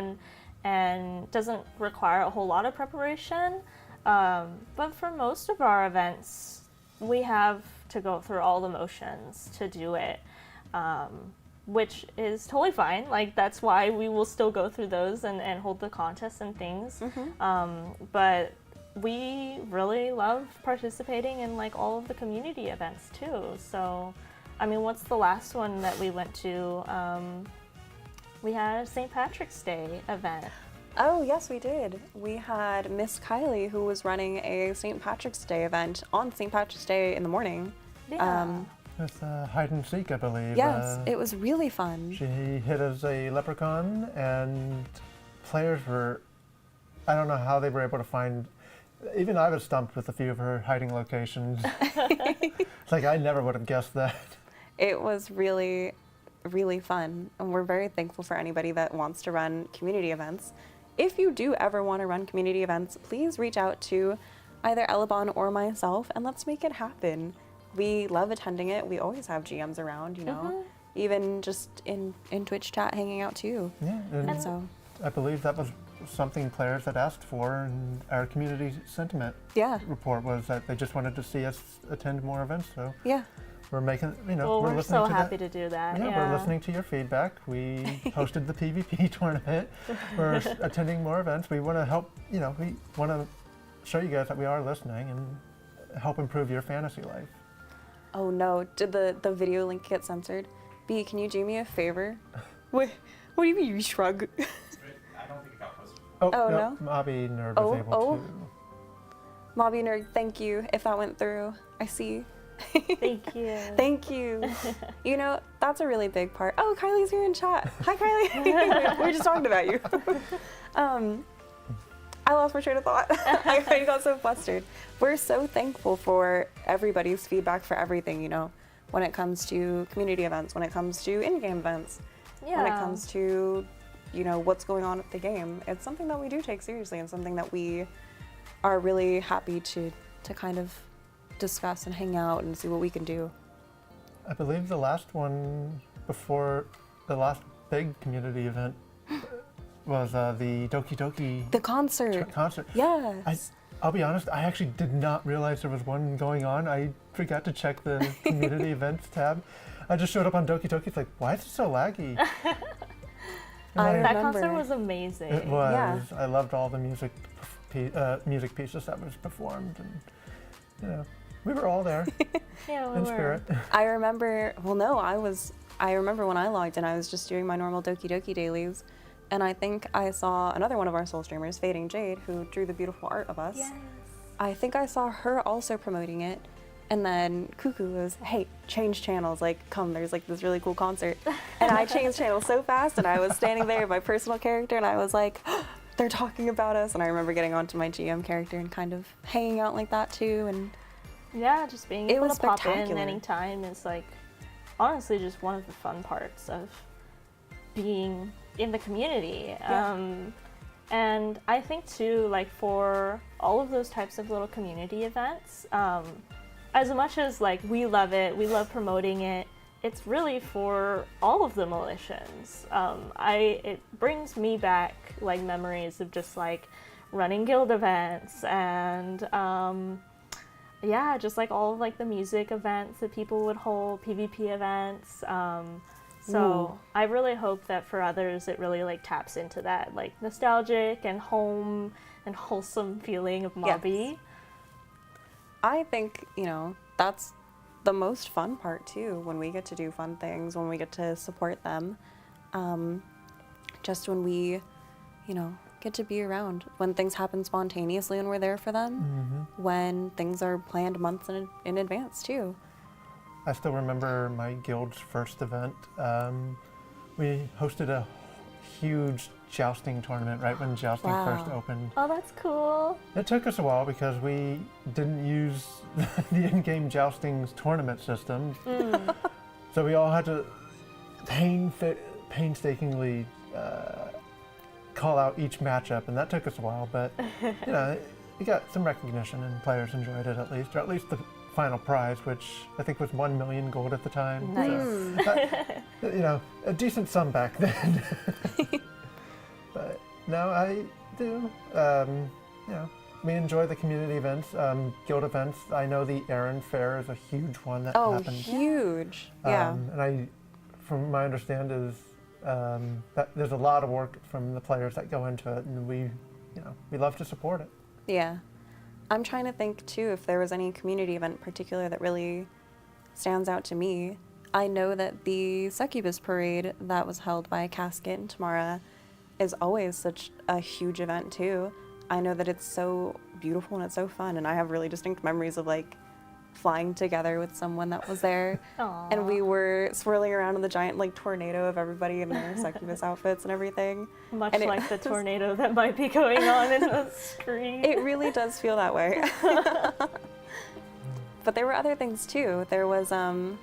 and doesn't require a whole lot of preparation. But for most of our events, we have to go through all the motions to do it, which is totally fine. Like, that's why we will still go through those and hold the contests and things. But we really love participating in like all of the community events too. So, I mean, what's the last one that we went to? We had a St. Patrick's Day event. Oh, yes, we did. We had Miss Kylie, who was running a St. Patrick's Day event on St. Patrick's Day in the morning. Yeah. With hide and seek, I believe. Yes, it was really fun. She hid as a leprechaun, and players were, I don't know how they were able to find, even I was stumped with a few of her hiding locations. It's like, I never would have guessed that. It was really, really fun, and we're very thankful for anybody that wants to run community events. If you do ever want to run community events, please reach out to either Elebon or myself, and let's make it happen. We love attending it. We always have GMs around, even just in Twitch chat hanging out too. Yeah, and so I believe that was something players had asked for, and our community sentiment report was that they just wanted to see us attend more events. So yeah, we're making, well, we're we're listening so to happy that. to do that. Yeah, we're listening to your feedback. We hosted the PvP tournament. We're attending more events. We want to help, we want to show you guys that we are listening and help improve your fantasy life. Oh no, did the video link get censored? B, can you do me a favor? What do you mean you shrug? I don't think it got posted. Oh, no? Mabinogi was able to. Mabinogi, thank you if that went through. I see. Thank you. Thank you. That's a really big part. Oh, Kylie's here in chat. Hi, Kylie. We were just talking about you. I lost my train of thought. I got so flustered. We're so thankful for everybody's feedback for everything, when it comes to community events, when it comes to in-game events, when it comes to, what's going on with the game. It's something that we do take seriously, and something that we are really happy to kind of discuss and hang out and see what we can do. I believe the last one before the last big community event was the Doki Doki. The concert. Concert. Yes. I'll be honest, I actually did not realize there was one going on. I forgot to check the community events tab. I just showed up on Doki Doki. It's like, why is it so laggy? That concert was amazing. It was. Yeah. I loved all the music pieces that was performed, and we were all there in spirit. I remember. Well, no, I remember when I logged in, I was just doing my normal Doki Doki dailies. And I think I saw another one of our soul streamers, Fading Jade, who drew the beautiful art of us. Yes. I think I saw her also promoting it. And then Cuckoo was, hey, change channels. Like, come, there's like this really cool concert. And I changed channels so fast, and I was standing there in my personal character, and I was like, they're talking about us, and I remember getting onto my GM character and kind of hanging out like that too, and Yeah, just being It able was to pop in spectacular. anytime is like honestly just one of the fun parts of being in the community. Yeah. And I think too, like for all of those types of little community events, as much as like we love it, we love promoting it, it's really for all of the militians. It brings me back like memories of just like running guild events and yeah, just like all of like the music events that people would hold, PvP events. So Ooh. I really hope that for others it really like taps into that like nostalgic and home and wholesome feeling of Mobby. I think, that's the most fun part too, when we get to do fun things, when we get to support them. Just when we, get to be around, when things happen spontaneously and we're there for them, when things are planned months in advance too. I still remember my guild's first event. We hosted a huge jousting tournament right when jousting Wow. first opened. Oh, that's cool. It took us a while because we didn't use the in-game jousting's tournament system. So we all had to painstakingly call out each matchup, and that took us a while, but we got some recognition and players enjoyed it at least, or at least the final prize, which I think was 1 million gold at the time. Nice. So, a decent sum back then. But now I do. We enjoy the community events, guild events. I know the Errand Fair is a huge one that Oh, happens. huge. Yeah. And from my understanding is that there's a lot of work from the players that go into it, and we love to support it. Yeah. I'm trying to think too if there was any community event in particular that really stands out to me. I know that the Succubus Parade that was held by Casket and Tamara is always such a huge event too. I know that it's so beautiful and it's so fun, and I have really distinct memories of like flying together with someone that was there. Aw. And we were swirling around in the giant like tornado of everybody in their Succubus outfits and everything. Much and it like the was- tornado that might be going on in the screen. It really does feel that way. But there were other things too. There was, some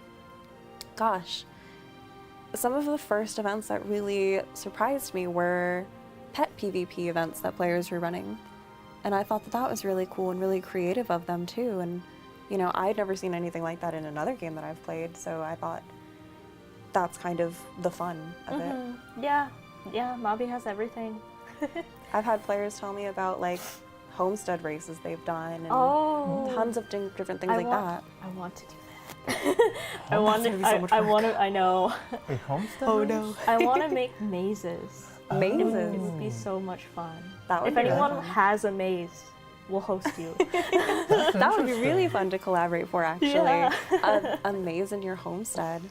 of the first events that really surprised me were pet PvP events that players were running. And I thought that was really cool and really creative of them too. And, I'd never seen anything like that in another game that I've played. So I thought that's kind of the fun of it. Yeah, Mobby has everything. I've had players tell me about like homestead races they've done and tons of different things like that. I want to do that. I want gonna be so much work. I know. A homestead? Oh, race? no. I want to make mazes. Mazes. It would be so much fun. That would If be really anyone fun. has a maze, we'll host you. That would be really fun to collaborate for, actually. Yeah. A maze in your homestead.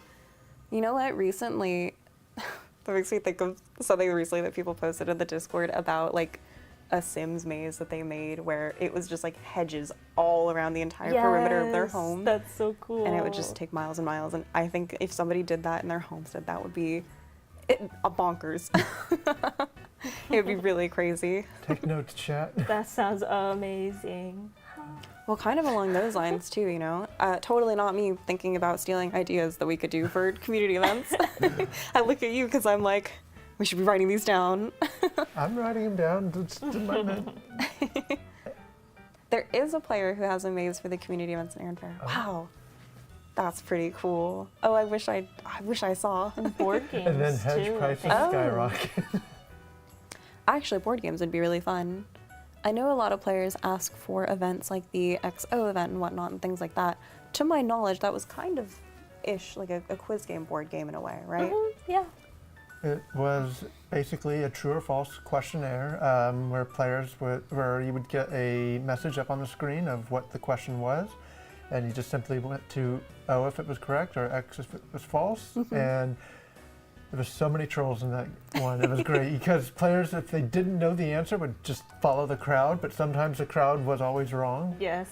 You know what? Recently, that makes me think of something recently that people posted in the Discord about like a Sims maze that they made where it was just like hedges all around the entire perimeter of their Yes, home. That's so cool. And it would just take miles and miles. And I think if somebody did that in their homestead, that would be a bonkers. It would be really crazy. Take notes, chat. That sounds amazing. Well, kind of along those lines too, totally not me thinking about stealing ideas that we could do for community events. I look at you because I'm like, we should be writing these down. I'm writing them down. It's in my note. There is a player who has a maze for the community events in Errand Fair. Wow, that's pretty cool. Oh, I wish I saw. And board games And then hedge too. I prices think. skyrocket. Actually, board games would be really fun. I know a lot of players ask for events like the XO event and whatnot and things like that. To my knowledge, that was kind of ish like a quiz game, board game in a way, right? Yeah. It was basically a true or false questionnaire where you would get a message up on the screen of what the question was, and you just simply went to O if it was correct or X if it was false. And there was so many trolls in that one. It was great because players, if they didn't know the answer, would just follow the crowd, but sometimes the crowd was always wrong. Yes.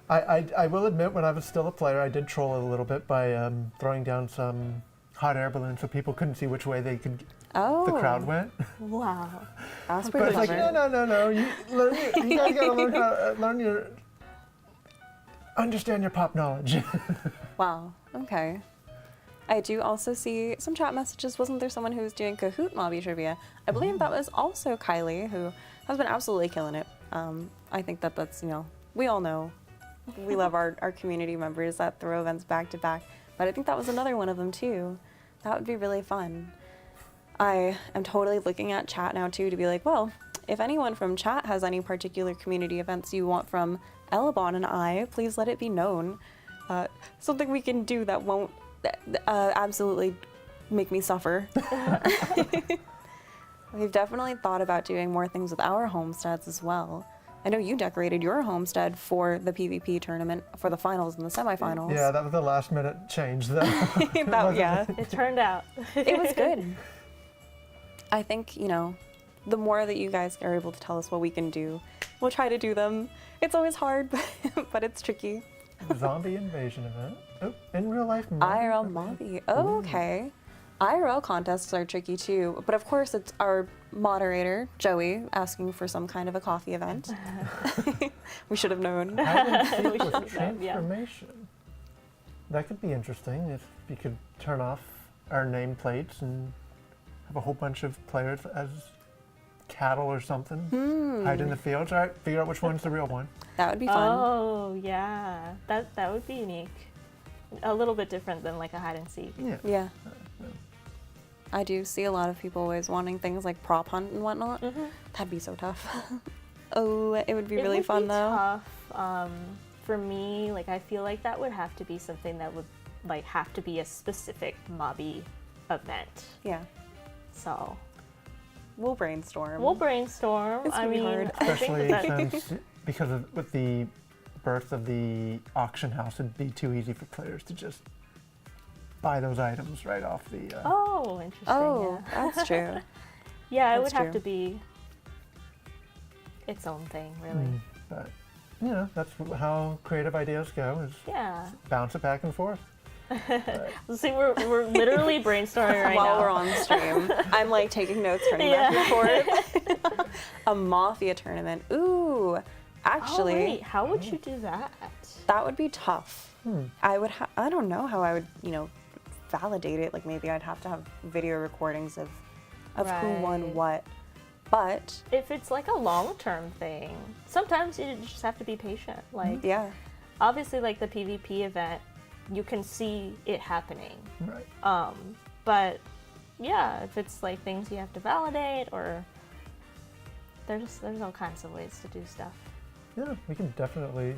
I will admit, when I was still a player, I did troll it a little bit by throwing down some hot air balloons so people couldn't see which way they could Oh. the crowd went. Wow. That's But pretty it's like, clever. no. You guys gotta learn how learn your understand your pop knowledge. Wow. Okay. I do also see some chat messages. Wasn't there someone who was doing Kahoot Mobby trivia? I believe that was also Kylie, who has been absolutely killing it. I think that's, we all know we love our community members that throw events back to back. But I think that was another one of them too. That would be really fun. I am totally looking at chat now too to be like, well, if anyone from chat has any particular community events you want from Elebon and I, please let it be known. Something we can do that won't absolutely make me suffer. We've definitely thought about doing more things with our homesteads as well. I know you decorated your homestead for the PvP tournament for the finals and the semifinals. Yeah, that was the last minute change though. Yeah. It turned out. It was good. I think, the more that you guys are able to tell us what we can do, we'll try to do them. It's always hard, but it's tricky. Zombie invasion event. Oh, in real life. IRL Mobby. Oh, okay. IRL contests are tricky too, but of course it's our moderator, Joey, asking for some kind of a coffee event. We should have known. Hide We and seek should have with done, yeah. transformation. That could be interesting if you could turn off our nameplates and have a whole bunch of players as cattle or something. Hide in the fields. All right, figure out which one's the real one. That would be fun. Oh, yeah. That would be unique. A little bit different than like a hide and seek. Yeah. Yeah. I do see a lot of people always wanting things like prop hunt and whatnot. That'd be so tough. Oh, it would be It really would fun be though. Tough. For me, like I feel like that would have to be something that would like have to be a specific mobby event. Yeah. So We'll brainstorm. we'll brainstorm. It's I gonna be mean, hard. I think Especially that since because of with the birth of the auction house, it'd be too easy for players to just buy those items right off the. Oh, interesting. Oh, Yeah, that's true. yeah, it that's would have true. to be its own thing, really. But that's how creative ideas go. Is Yeah. bounce it back and forth. See, we're literally brainstorming right While now. we're on stream, I'm like taking notes, turning back and forth. A mafia tournament. Ooh, actually, Oh, wait, how would you do that? that would be tough. I would. I don't know how I would. Validate it. Like maybe I'd have to have video recordings of who won Right. what. But If it's like a long-term thing, sometimes you just have to be patient. Like, yeah, obviously, like the PvP event, you can see it happening. Right. But yeah, if it's like things you have to validate, or there's all kinds of ways to do stuff. Yeah, we can definitely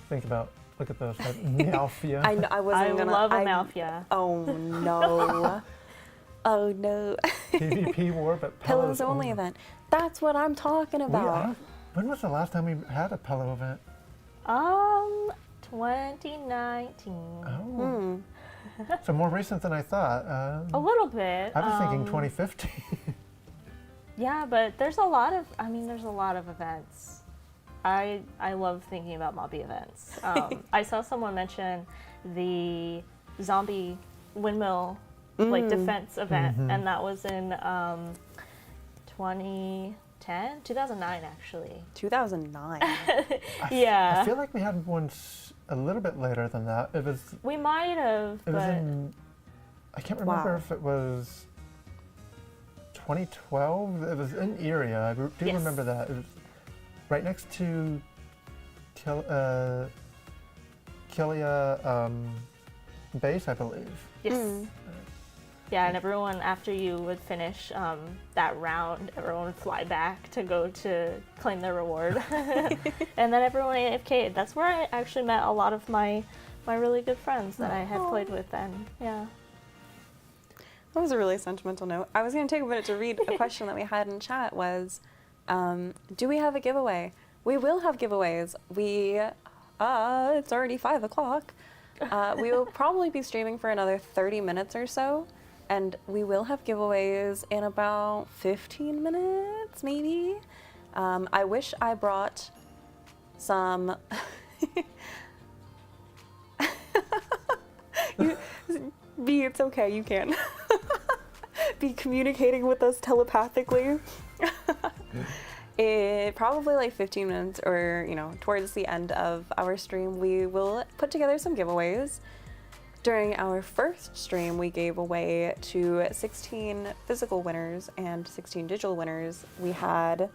think about. Look at those. Meowfia. I know. I wasn't I gonna. love a I- Malfia. Oh no. Oh no. PvP war, but Pillows only event. That's what I'm talking about. When was the last time we had a pillow event? 2019. Oh. So more recent than I thought. A little bit. I was thinking 2015. Yeah, but there's a lot of events. I love thinking about mobby events. I saw someone mention the zombie windmill defense event, and that was in 2009 actually. 2009. Yeah. I feel like we had one a little bit later than that. It was We might have, It was but in. I can't remember Wow. if it was 2012. It was in Erie. I do Yes. remember that. It was right next to Killia base, I believe. yes. Yeah, and everyone, after you would finish that round, everyone would fly back to go to claim their reward. And then everyone AFK'd. That's where I actually met a lot of my really good friends that I had played with then. Yeah. That was a really sentimental note. I was going to take a minute to read a question that we had in chat was, do we have a giveaway? We will have giveaways. It's already 5 o'clock. We will probably be streaming for another 30 minutes or so, and we will have giveaways in about 15 minutes, maybe. I wish I brought some... B, it's okay, you can. be communicating with us telepathically. Probably like 15 minutes or, towards the end of our stream, we will put together some giveaways. During our first stream, we gave away to 16 physical winners and 16 digital winners. We had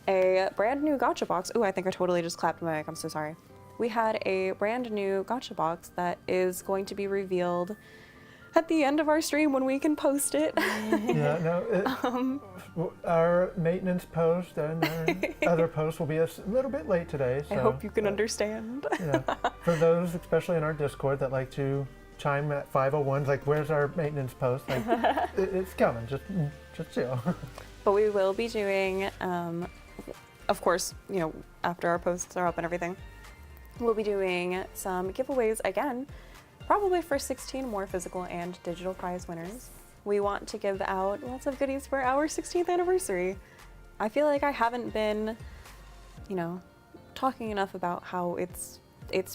a brand new gacha box. Ooh, I think I totally just clapped my mic. I'm so sorry. We had a brand new gacha box that is going to be revealed at the end of our stream when we can post it. Yeah, no, our maintenance post and our other posts will be a little bit late today. So, I hope you can understand. Yeah, for those, especially in our Discord, that like to chime at 501s, like, where's our maintenance post? Like, it's coming, just chill. But we will be doing, of course, after our posts are up and everything, we'll be doing some giveaways again, probably for 16 more physical and digital prize winners. We want to give out lots of goodies for our 16th anniversary. I feel like I haven't been, talking enough about how it's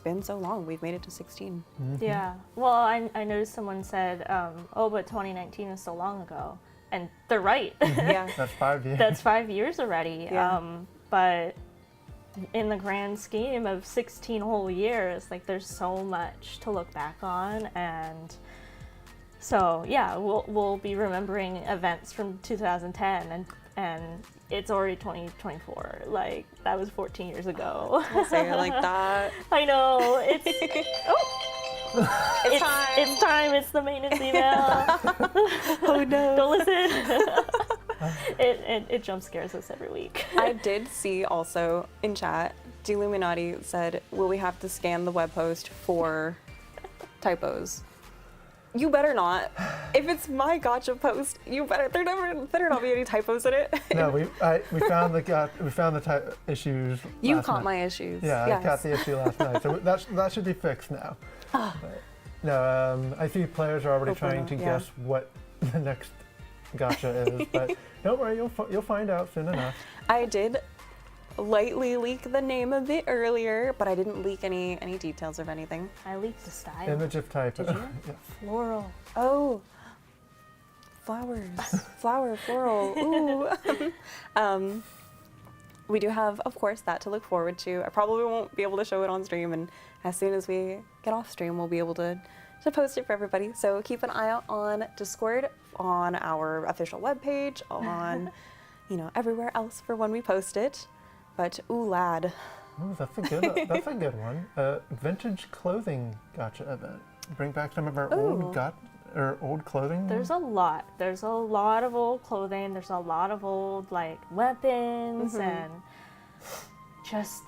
been so long. We've made it to 16. Mm-hmm. Yeah. Well, I noticed someone said, but 2019 is so long ago. And they're right. Yeah. That's 5 years. That's 5 years already. Yeah. But in the grand scheme of 16 whole years, like, there's so much to look back on. And so, yeah, we'll be remembering events from 2010 and it's already 2024. Like, that was 14 years ago. I'll say it like that. I know. It's It's time. It's time. It's the maintenance email. Oh no. Don't listen. It jump scares us every week. I did see also in chat, Illuminati said, will we have to scan the web post for typos? You better not. If it's my gotcha post, there not be any typos in it. No, we found the issues. You last caught night. my issues. Yeah, yes. I caught the issue last night, so that should be fixed now. Ah. But, no, I see players are already Hopefully trying not, to yeah. guess what the next gotcha is, but don't worry, you'll find out soon enough. I did lightly leak the name of it earlier, but I didn't leak any details of anything. I leaked the style. Image of type. Did you? Yeah. Floral. Oh, flowers, floral. Ooh. We do have, of course, that to look forward to. I probably won't be able to show it on stream, and as soon as we get off stream, we'll be able to post it for everybody. So keep an eye out on Discord, on our official webpage, on everywhere else for when we post it. But ooh, lad. Ooh, that's a good one. Vintage clothing gotcha event. Bring back some of our old clothing. There's a lot. There's a lot of old clothing. There's a lot of old, like, weapons and just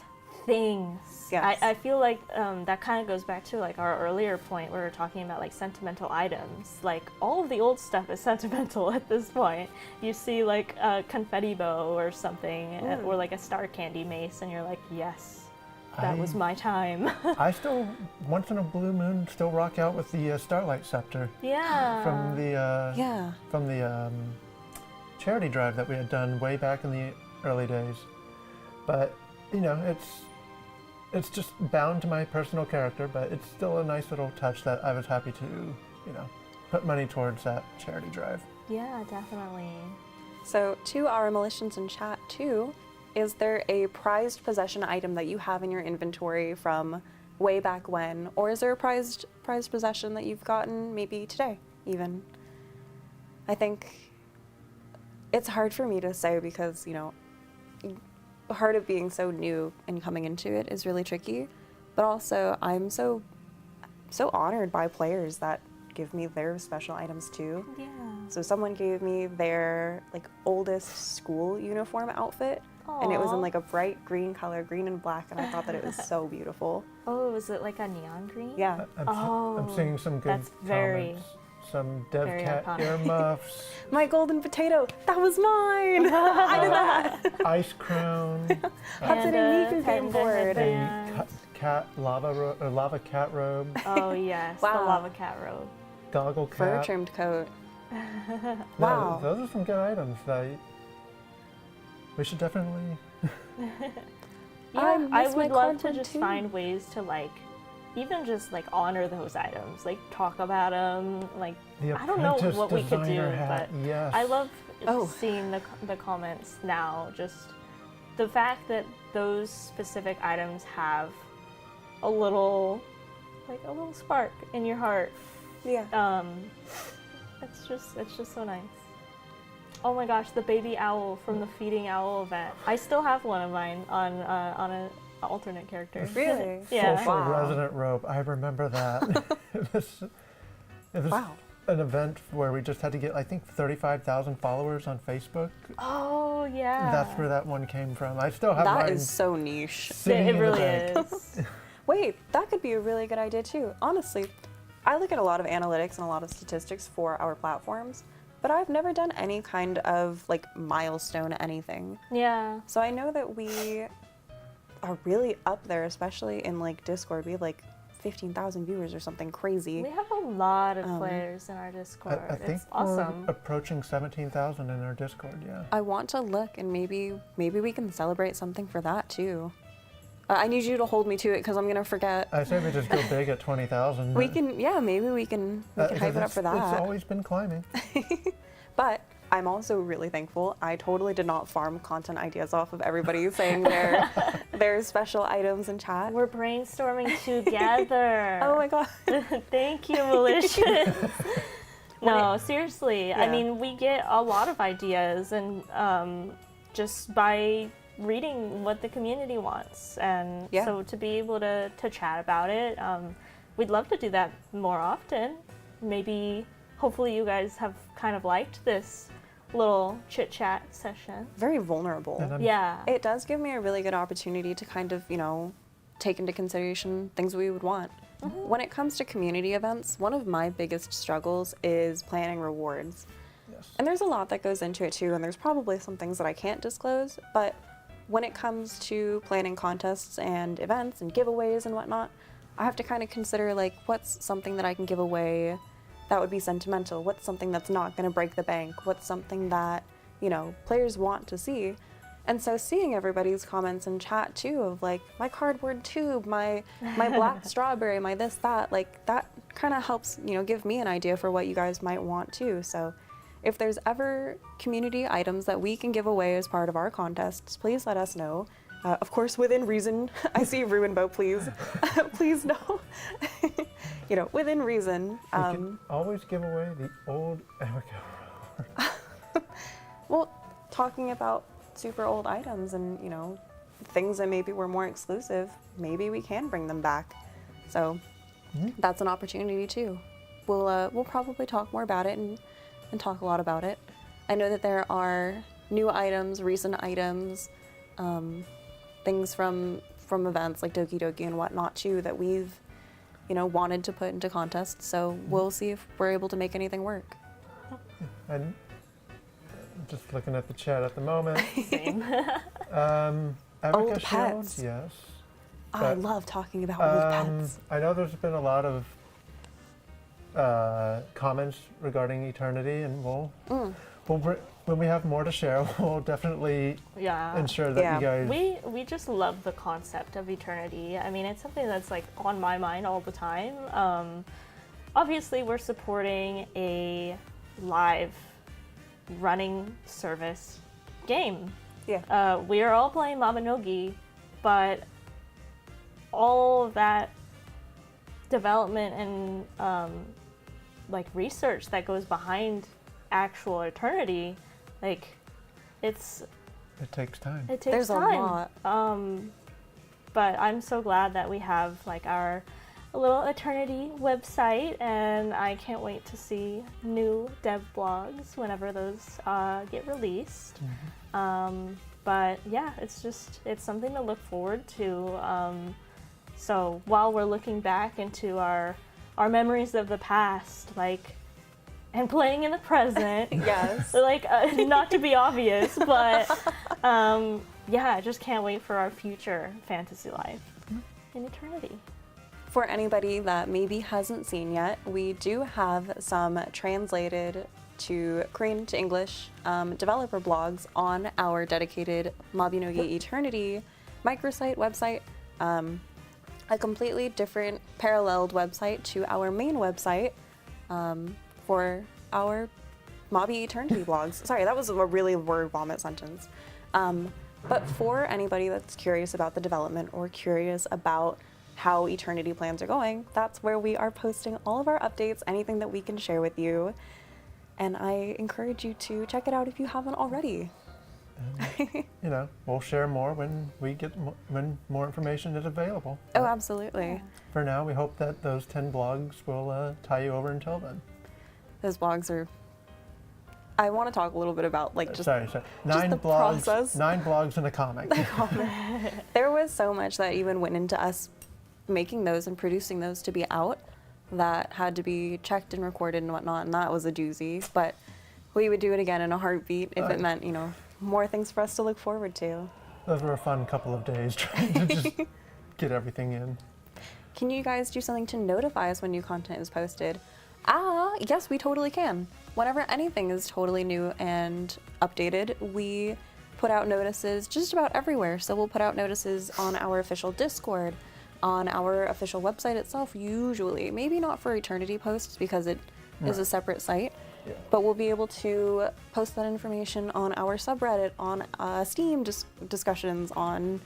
things. Yes. I feel like that kind of goes back to, like, our earlier point where we were talking about, like, sentimental items. Like, all of the old stuff is sentimental at this point. You see, like, a confetti bow or something, or like a star candy mace, and you're like, yes. That was my time. I still, once in a blue moon, still rock out with the Starlight Scepter. Yeah. From the charity drive that we had done way back in the early days. But it's just bound to my personal character, but it's still a nice little touch that I was happy to, put money towards that charity drive. Yeah, definitely. So to our Militians in chat too, is there a prized possession item that you have in your inventory from way back when? Or is there a prized possession that you've gotten maybe today even? I think it's hard for me to say because, part of being so new and coming into it is really tricky. But also I'm so honored by players that give me their special items too. Yeah. So someone gave me their oldest school uniform outfit. Aww. And it was in like a bright green color, green and black, and I thought that it was so beautiful. Oh, was it like a neon green? Yeah. I'm seeing some good that's very, comments. Some dev very cat iconic. earmuffs. My golden potato, that was mine! I did that! Ice crown. That's an Miku game board. headband. Cat lava cat robe. Oh yes, Wow. the lava cat robe. Goggle Fur cap. trimmed coat. No, Wow. those are some good items that we should definitely. Yeah, I miss my would love to content just too. find ways to even just like honor those items, like talk about them, like The I don't know apprentice what we could do, designer hat, but yes. I love Oh. seeing the comments now. Just the fact that those specific items have a little spark in your heart. Yeah. It's just so nice. Oh my gosh, the baby owl from the feeding owl event. I still have one of mine on an alternate character. Really? Yeah. Social Wow. resident rope. I remember that. it was Wow. an event where we just had to get, I think, 35,000 followers on Facebook. Oh yeah. That's where that one came from. I still have That mine is so niche. sitting It in the really bank. is. Wait, that could be a really good idea too. Honestly, I look at a lot of analytics and a lot of statistics for our platforms, but I've never done any kind of like milestone anything. Yeah. So I know that we are really up there, especially in like Discord. We have like 15,000 viewers or something crazy. We have a lot of players in our Discord. I think It's awesome. we're approaching 17,000 in our Discord, yeah. I want to look and maybe we can celebrate something for that too. I need you to hold me to it because I'm gonna forget. I say we just go big at 20,000. We can, yeah, maybe we can hype it up for It's that. always been climbing. But I'm also really thankful. I totally did not farm content ideas off of everybody saying their special items in chat. We're brainstorming together. Oh my god. Thank you, malicious. No, seriously. Yeah. I mean, we get a lot of ideas, and just by reading what the community wants, and Yeah. so to be able to chat about it, we'd love to do that more often. Maybe, hopefully, you guys have kind of liked this little chit chat session. Very vulnerable. And I'm- Yeah. It does give me a really good opportunity to kind of, take into consideration things we would want. When it comes to community events, one of my biggest struggles is planning rewards. Yes. And there's a lot that goes into it too, and there's probably some things that I can't disclose, but when it comes to planning contests and events and giveaways and whatnot, I have to kind of consider like what's something that I can give away that would be sentimental, what's something that's not going to break the bank, what's something that, players want to see. And so seeing everybody's comments in chat too of like my cardboard tube, my black strawberry, my this, that, like that kind of helps, give me an idea for what you guys might want too. So if there's ever community items that we can give away as part of our contests, please let us know. Of course, within reason. I see Ruinbow, please. Please no. Within reason. We can always give away the old Amico. Well, talking about super old items and, things that maybe were more exclusive, maybe we can bring them back. So that's an opportunity too. We'll probably talk more about it and talk a lot about it. I know that there are new items, recent items, things from events like Doki Doki and whatnot too that we've, wanted to put into contests. So we'll see if we're able to make anything work. And just looking at the chat at the moment. Same. Amica Old shields, pets. yes. I But, love talking about old pets. I know there's been a lot of comments regarding Eternity, and when we have more to share, we'll definitely Yeah. ensure that Yeah. you guys. We just love the concept of eternity. I mean, it's something that's like on my mind all the time. Obviously, we're supporting a live running service game. Yeah. We are all playing Mabinogi, but all of that development and like research that goes behind actual eternity, like It takes time. it takes There's time. a lot. But I'm so glad that we have like our little eternity website, and I can't wait to see new dev blogs whenever those get released. But yeah, it's something to look forward to. So while we're looking back into our memories of the past, like, and playing in the present, Yes. like not to be obvious, but yeah, I just can't wait for our future fantasy life in eternity. For anybody that maybe hasn't seen yet, we do have some translated to Korean to English developer blogs on our dedicated Mabinogi Eternity microsite website. a completely different paralleled website to our main website for our Mobby Eternity blogs. Sorry, that was a really word vomit sentence. But for anybody that's curious about the development or curious about how Eternity plans are going, that's where we are posting all of our updates, anything that we can share with you. And I encourage you to check it out if you haven't already. And, we'll share more when we get when more information is available. Oh, absolutely. For now, we hope that those 10 blogs will tie you over until then. Those blogs are... I want to talk a little bit about just Sorry. just 9 the blogs. process. 9 blogs and a comic. There was so much that even went into us making those and producing those to be out that had to be checked and recorded and whatnot, and that was a doozy. But we would do it again in a heartbeat if it meant, more things for us to look forward to. Those were a fun couple of days trying to just get everything in. Can you guys do something to notify us when new content is posted? Yes, we totally can. Whenever anything is totally new and updated, we put out notices just about everywhere. So we'll put out notices on our official Discord, on our official website itself, usually. Maybe not for Eternity posts because it is a separate site. Yeah. But we'll be able to post that information on our subreddit, on Steam discussions, on,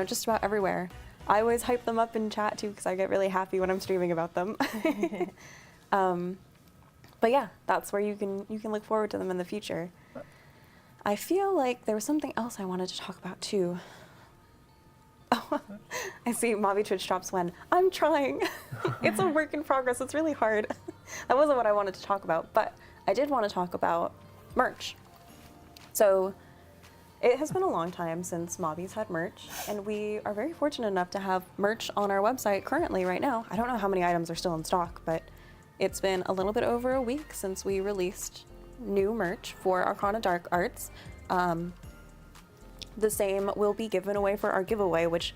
just about everywhere. I always hype them up in chat too because I get really happy when I'm streaming about them. But yeah, that's where you can look forward to them in the future. I feel like there was something else I wanted to talk about too. Oh, I see Mobby Twitch drops when I'm trying. It's a work in progress. It's really hard. That wasn't what I wanted to talk about, but I did want to talk about merch. So it has been a long time since Mobby's had merch, and we are very fortunate enough to have merch on our website currently right now. I don't know how many items are still in stock, but it's been a little bit over a week since we released new merch for Arcana Dark Arts. The same will be given away for our giveaway, which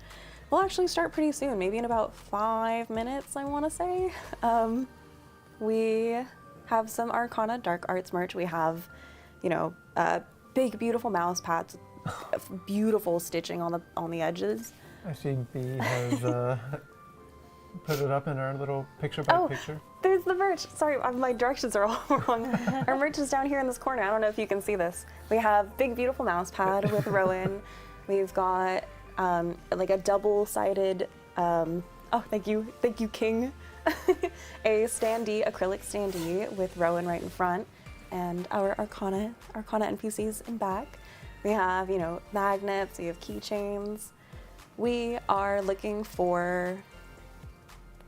will actually start pretty soon, maybe in about 5 minutes, I want to say. We have some Arcana Dark Arts merch. We have, big, beautiful mouse pads, beautiful stitching on the edges. I see B has put it up in our little picture-by-picture. There's the merch. Sorry, my directions are all wrong. Our merch is down here in this corner. I don't know if you can see this. We have big, beautiful mouse pad with Rowan. We've got a double-sided, thank you, King, a acrylic standee with Rowan right in front, and our Arcana NPCs in back. We have, magnets. We have keychains. We are looking for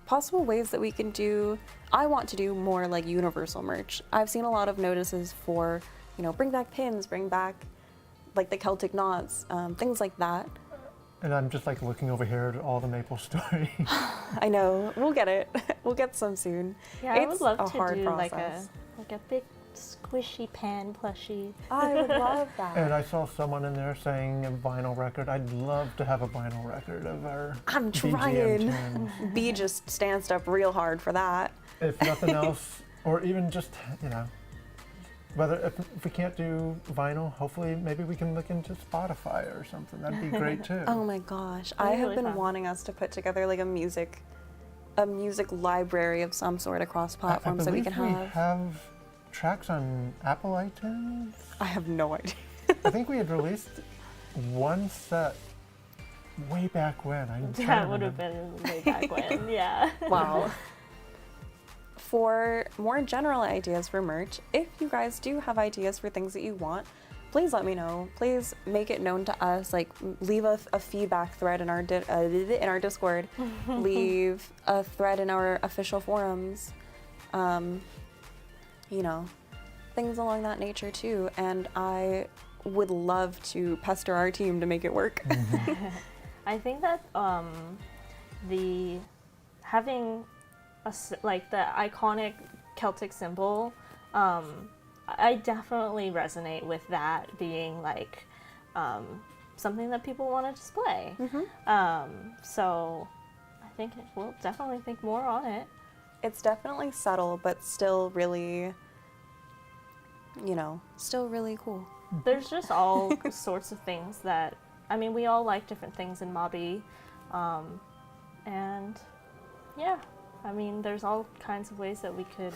possible ways that we can do. I want to do more universal merch. I've seen a lot of notices for, bring back pins, bring back the Celtic knots, things like that. And I'm just looking over here at all the Maple Story. I know, we'll get it. We'll get some soon. Yeah, I would love a to hard do process. a big squishy pan plushie. I would love that. And I saw someone in there saying a vinyl record. I'd love to have a vinyl record of our I'm BGM trying. tunes. B just stands up real hard for that. If nothing else, or even just, whether if we can't do vinyl, hopefully maybe we can look into Spotify or something. That'd be great too. Oh my gosh, That'd I be have really been fun. wanting us to put together a music library of some sort across platforms that we can I believe have. we have tracks on Apple iTunes. I have no idea. I think we had released one set way back when. That would have been way back when, yeah. Wow. For more general ideas for merch, if you guys do have ideas for things that you want, please let me know. Please make it known to us. Leave a feedback thread in our Discord. Leave a thread in our official forums. Things along that nature too. And I would love to pester our team to make it work. I think that the having the iconic Celtic symbol, I definitely resonate with that being something that people want to display. So I think we'll definitely think more on it. It's definitely subtle, but still really, still really cool. There's just all sorts of things that, we all like different things in Mobby. And yeah, I mean, there's all kinds of ways that we could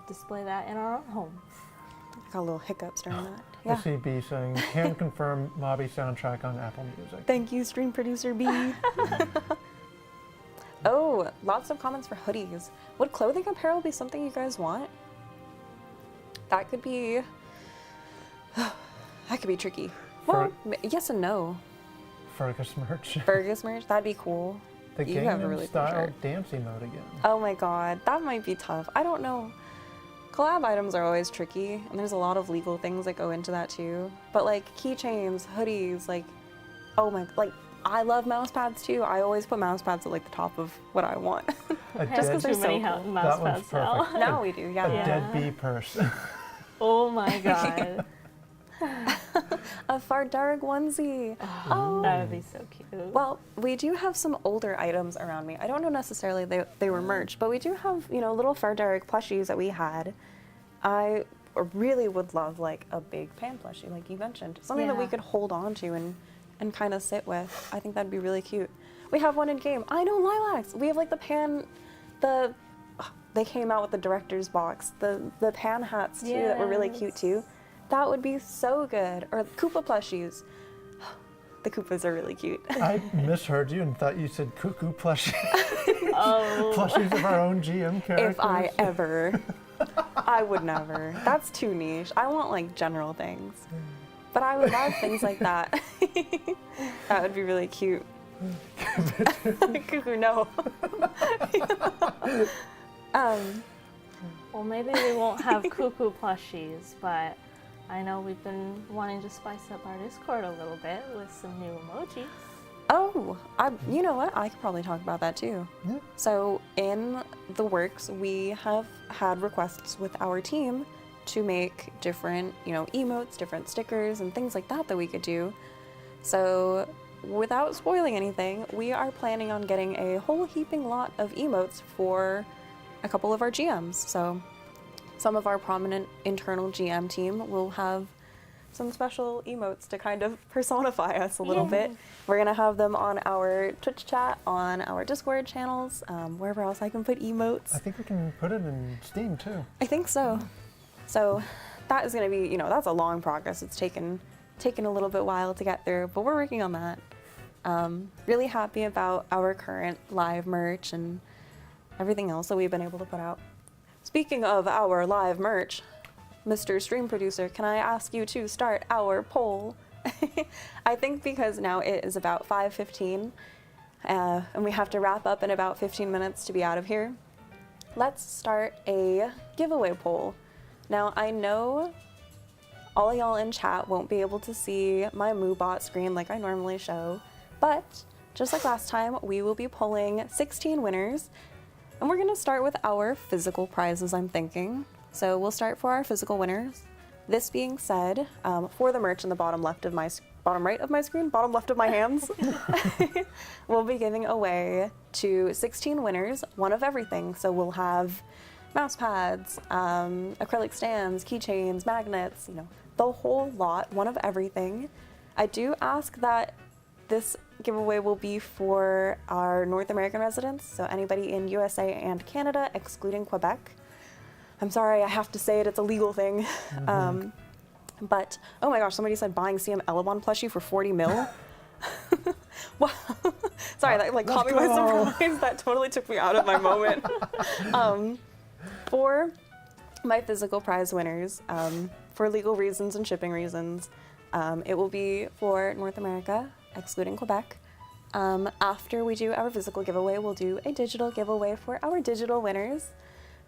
display that in our own home. I got little hiccups during that. I Yeah. see B saying, can confirm Mobby soundtrack on Apple Music. Thank you, stream producer B. Oh, lots of comments for hoodies. Would clothing apparel be something you guys want? That could be tricky. Well, yes and no. Fergus merch. Fergus merch, that'd be cool. The You have a Gangnam really cool Style shirt. dance mode again. Oh my god, that might be tough. I don't know. Collab items are always tricky, and there's a lot of legal things that go into that too. But like keychains, hoodies, like, I love mouse pads too. I always put mouse pads at like the top of what I want. A Just 'cause dead, they're Too many so cool. mouse That one's pads now. perfect. Now we do, a yeah. dead bee purse. Oh my god. A Fardarg onesie. Oh. That would be so cute. Well, we do have some older items around me. I don't know necessarily they were merch, but we do have, little Fardarg plushies that we had. I really would love like a big pan plushie, like you mentioned. Something that we Yeah. could hold on to and kind of sit with. I think that'd be really cute. We have one in game. I know, lilacs. We have like they came out with the director's box. The pan hats too that were really cute too. That would be so good. Or Koopa plushies. The Koopas are really cute. I misheard you and thought you said cuckoo plushie. Oh. Plushies of our own GM characters. If I ever. I would never. That's too niche. I want like general things. But I would love things like that. That would be really cute. Cuckoo, no. Well, maybe we won't have cuckoo plushies, but I know we've been wanting to spice up our Discord a little bit with some new emojis. Oh, you know what? I could probably talk about that too. Yeah. So in the works, we have had requests with our team to make different, emotes, different stickers and things like that we could do. So without spoiling anything, we are planning on getting a whole heaping lot of emotes for a couple of our GMs. So some of our prominent internal GM team will have some special emotes to kind of personify us a little bit. We're gonna have them on our Twitch chat, on our Discord channels, wherever else I can put emotes. I think we can put it in Steam too. I think so. So that is gonna be, that's a long progress. It's taken a little bit while to get through, but we're working on that. Really happy about our current live merch and everything else that we've been able to put out. Speaking of our live merch, Mr. Stream Producer, can I ask you to start our poll? I think because now it is about 5:15, and we have to wrap up in about 15 minutes to be out of here. Let's start a giveaway poll. Now, I know all y'all in chat won't be able to see my MooBot screen like I normally show, but just like last time, we will be pulling 16 winners, and we're gonna start with our physical prizes, I'm thinking. So we'll start for our physical winners. This being said, for the merch in the bottom right of my screen, bottom left of my hands, we'll be giving away to 16 winners, one of everything. So we'll have mouse pads, acrylic stands, keychains, magnets, the whole lot, one of everything. I do ask that this giveaway will be for our North American residents, so anybody in USA and Canada, excluding Quebec. I'm sorry, I have to say it, it's a legal thing. But, oh my gosh, somebody said buying CM Elebon plushie for 40 mil. Wow. Sorry, that caught me by surprise. That totally took me out of my moment. For my physical prize winners, for legal reasons and shipping reasons, it will be for North America, excluding Quebec. After we do our physical giveaway, we'll do a digital giveaway for our digital winners.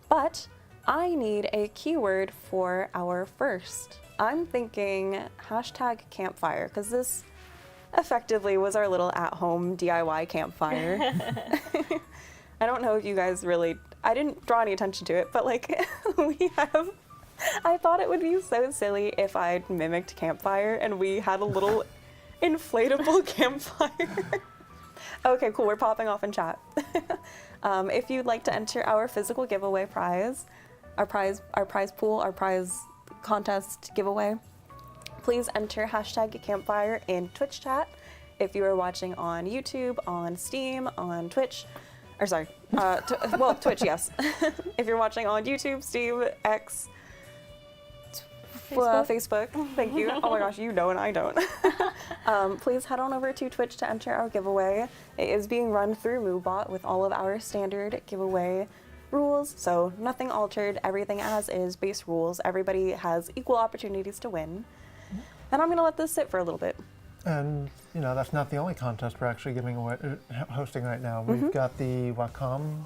But I need a keyword for our first. I'm thinking #campfire, because this effectively was our little at-home DIY campfire. I don't know if you guys I didn't draw any attention to it, but I thought it would be so silly if I mimicked campfire and we had a little inflatable campfire. Okay, cool, we're popping off in chat. If you'd like to enter our physical giveaway prize, our prize pool, our prize contest giveaway, please enter #campfire in Twitch chat If you are watching on YouTube, on Steam, on Twitch, or sorry, Twitch, yes. If you're watching on YouTube, Steam, X, Facebook, thank you. Oh my gosh, you know and I don't. Please head on over to Twitch to enter our giveaway. It is being run through MooBot with all of our standard giveaway rules, so nothing altered, everything as is, base rules. Everybody has equal opportunities to win. And I'm gonna let this sit for a little bit. And, you know, that's not the only contest we're actually giving away, hosting right now. We've got the Wacom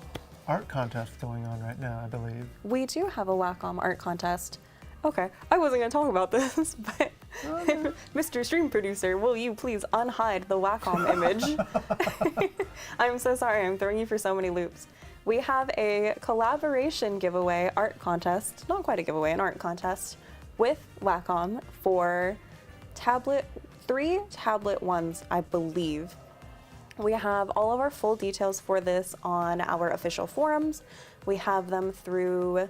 art contest going on right now, I believe. We do have a Wacom art contest. Okay, I wasn't gonna talk about this, but Mr. Stream Producer, will you please unhide the Wacom image? I'm so sorry, I'm throwing you for so many loops. We have a collaboration giveaway art contest, not quite a giveaway, an art contest with Wacom for three tablet ones, I believe. We have all of our full details for this on our official forums. We have them through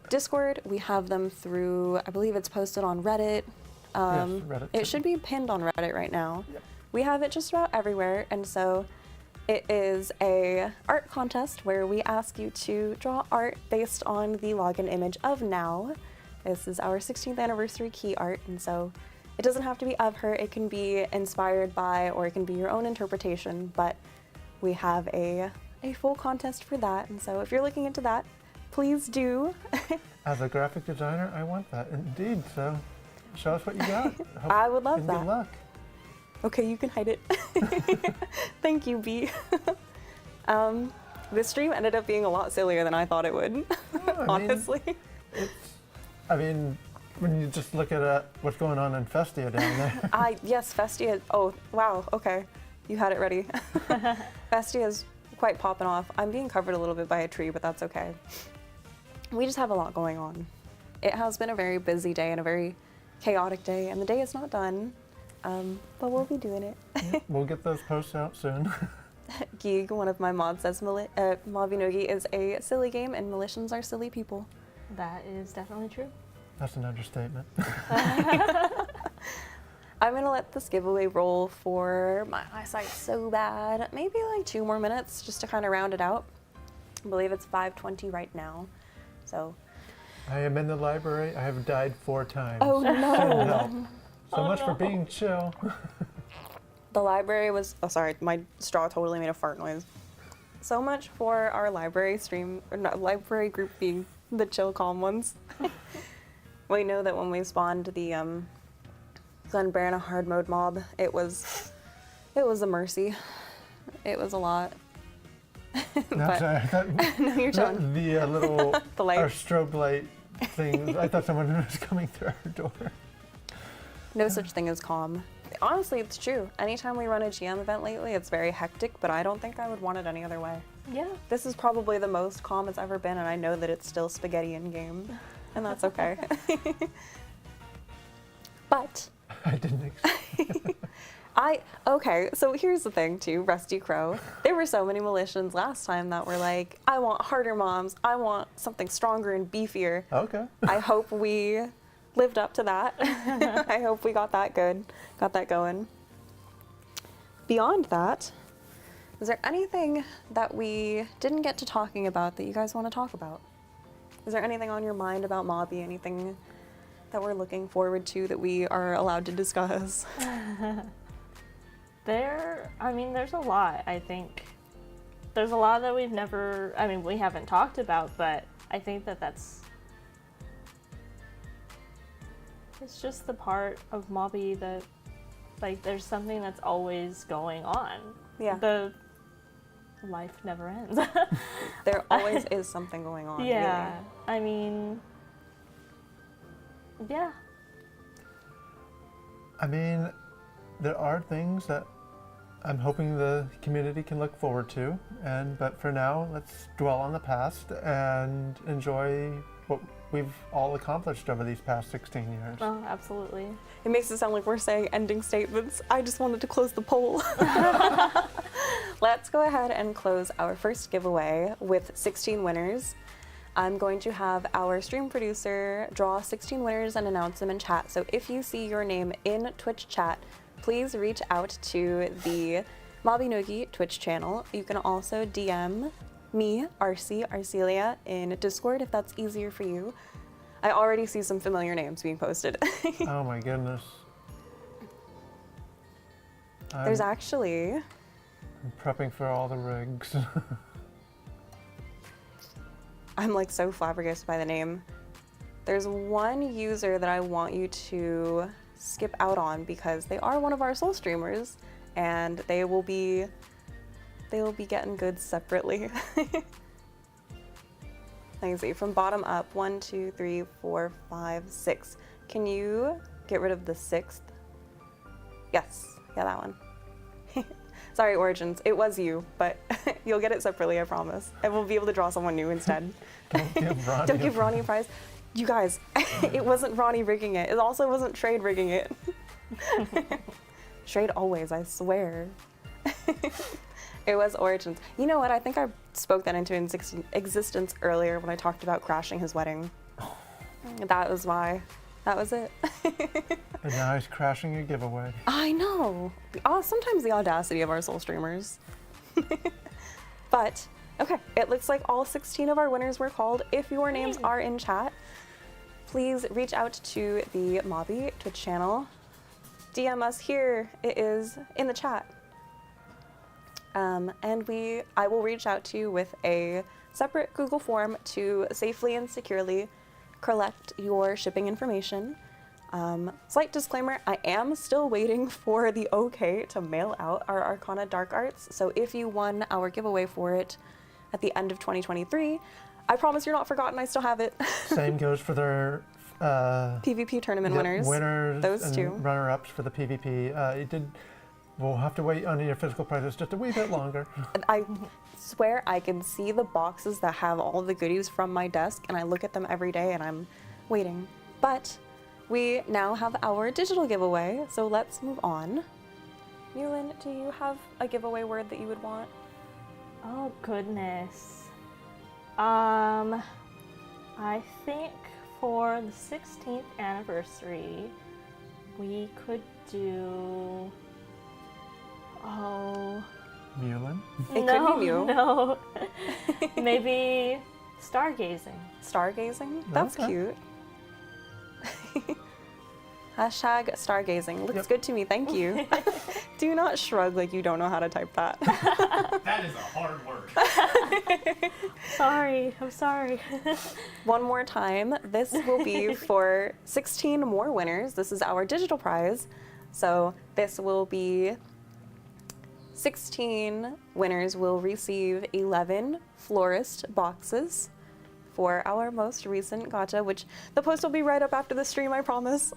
Discord. We have them through, I believe it's posted on Reddit. Yes, Reddit. It should be pinned on Reddit right now. Yep. We have it just about everywhere, and so it is a art contest where we ask you to draw art based on the login image of Now. This is our 16th anniversary key art, and so it doesn't have to be of her. It can be inspired by, or it can be your own interpretation, but we have a full contest for that, and so if you're looking into that, please do. As a graphic designer, I want that, indeed, so show us what you got. I would love that. Good luck. Okay, you can hide it. Thank you, B. This stream ended up being a lot sillier than I thought it would, honestly. I mean, when you just look at what's going on in Festia down there. Yes, Festia. Oh, wow, okay. You had it ready. Festia is quite popping off. I'm being covered a little bit by a tree, but that's okay. We just have a lot going on. It has been a very busy day and a very chaotic day, and the day is not done. But we'll be doing it. Yeah, we'll get those posts out soon. Geeg, one of my mods, says Mabinogi is a silly game and Militians are silly people. That is definitely true. That's an understatement. I'm gonna let this giveaway roll for my eyesight's so bad. Maybe like 2 more minutes just to kind of round it out. I believe it's 5:20 right now. So. I am in the library. I have died 4 times. Oh no. Send help. So much for being chill. The library was, oh sorry, my straw totally made a fart noise. So much for our library stream, or not, library group being the chill calm ones. We know that when we spawned the Gunbarana hard mode mob, it was a mercy. It was a lot. No, sorry. No, you're done. The little The light. our strobe light thing. I thought someone was coming through our door. No such thing as calm. Honestly, it's true. Anytime we run a GM event lately, it's very hectic, but I don't think I would want it any other way. Yeah. This is probably the most calm it's ever been, and I know that it's still spaghetti in game, and that's okay. But I didn't expect. okay, so here's the thing too, Rusty Crow. There were so many Militians last time that were like, I want harder moms, I want something stronger and beefier. Okay. I hope we lived up to that. I hope we got that going. Beyond that, is there anything that we didn't get to talking about that you guys want to talk about? Is there anything on your mind about Mobby? Anything that we're looking forward to that we are allowed to discuss? There's a lot, I think. There's a lot that we haven't talked about, but I think it's just the part of Mobby that, like, there's something that's always going on. Yeah. The life never ends. There always is something going on. Yeah. Really. I mean, yeah. I mean, there are things that I'm hoping the community can look forward to, but for now, let's dwell on the past and enjoy what we've all accomplished over these past 16 years. Oh, absolutely. It makes it sound like we're saying ending statements. I just wanted to close the poll. Let's go ahead and close our first giveaway with 16 winners. I'm going to have our stream producer draw 16 winners and announce them in chat. So if you see your name in Twitch chat, please reach out to the Mabinogi Twitch channel. You can also DM me, Arciellia, in Discord if that's easier for you. I already see some familiar names being posted. Oh my goodness. There's actually... I'm prepping for all the rigs. I'm like so flabbergasted by the name. There's one user that I want you to skip out on because they are one of our soul streamers and they will be getting goods separately. Let me see, from bottom up, 1, 2, 3, 4, 5, 6. Can you get rid of the 6th? Yes, yeah, that one. Sorry, Origins, it was you, but you'll get it separately, I promise. And we'll be able to draw someone new instead. Don't give Ronnie a prize. You guys, it wasn't Ronnie rigging it. It also wasn't Trade rigging it. Trade always, I swear. It was Origins. You know what? I think I spoke that into existence earlier when I talked about crashing his wedding. That was why. That was it. And now he's crashing your giveaway. I know. Sometimes the audacity of our soul streamers. But, okay, it looks like all 16 of our winners were called. If your names are in chat, please reach out to the Mobby Twitch channel. DM us here. It is in the chat. And I will reach out to you with a separate Google form to safely and securely collect your shipping information. Slight disclaimer, I am still waiting for the okay to mail out our Arcana Dark Arts. So if you won our giveaway for it at the end of 2023, I promise you're not forgotten, I still have it. Same goes for their PvP tournament winners. Winners, those and two. Runner-ups for the PvP. We'll have to wait on your physical prizes just a wee bit longer. I swear I can see the boxes that have all the goodies from my desk, and I look at them every day and I'm waiting. But we now have our digital giveaway, so let's move on. Mewlynne, do you have a giveaway word that you would want? Oh goodness. I think for the 16th anniversary, we could do... Oh. Mewlynne? It could be Mew. No. Maybe stargazing. Stargazing? That's Okay. cute. Hashtag stargazing. Looks good to me, thank you. Do not shrug like you don't know how to type that. That is a hard word. Sorry, I'm sorry. One more time, this will be for 16 more winners. This is our digital prize. So this will be 16 winners will receive 11 florist boxes for our most recent gacha, which the post will be right up after the stream, I promise.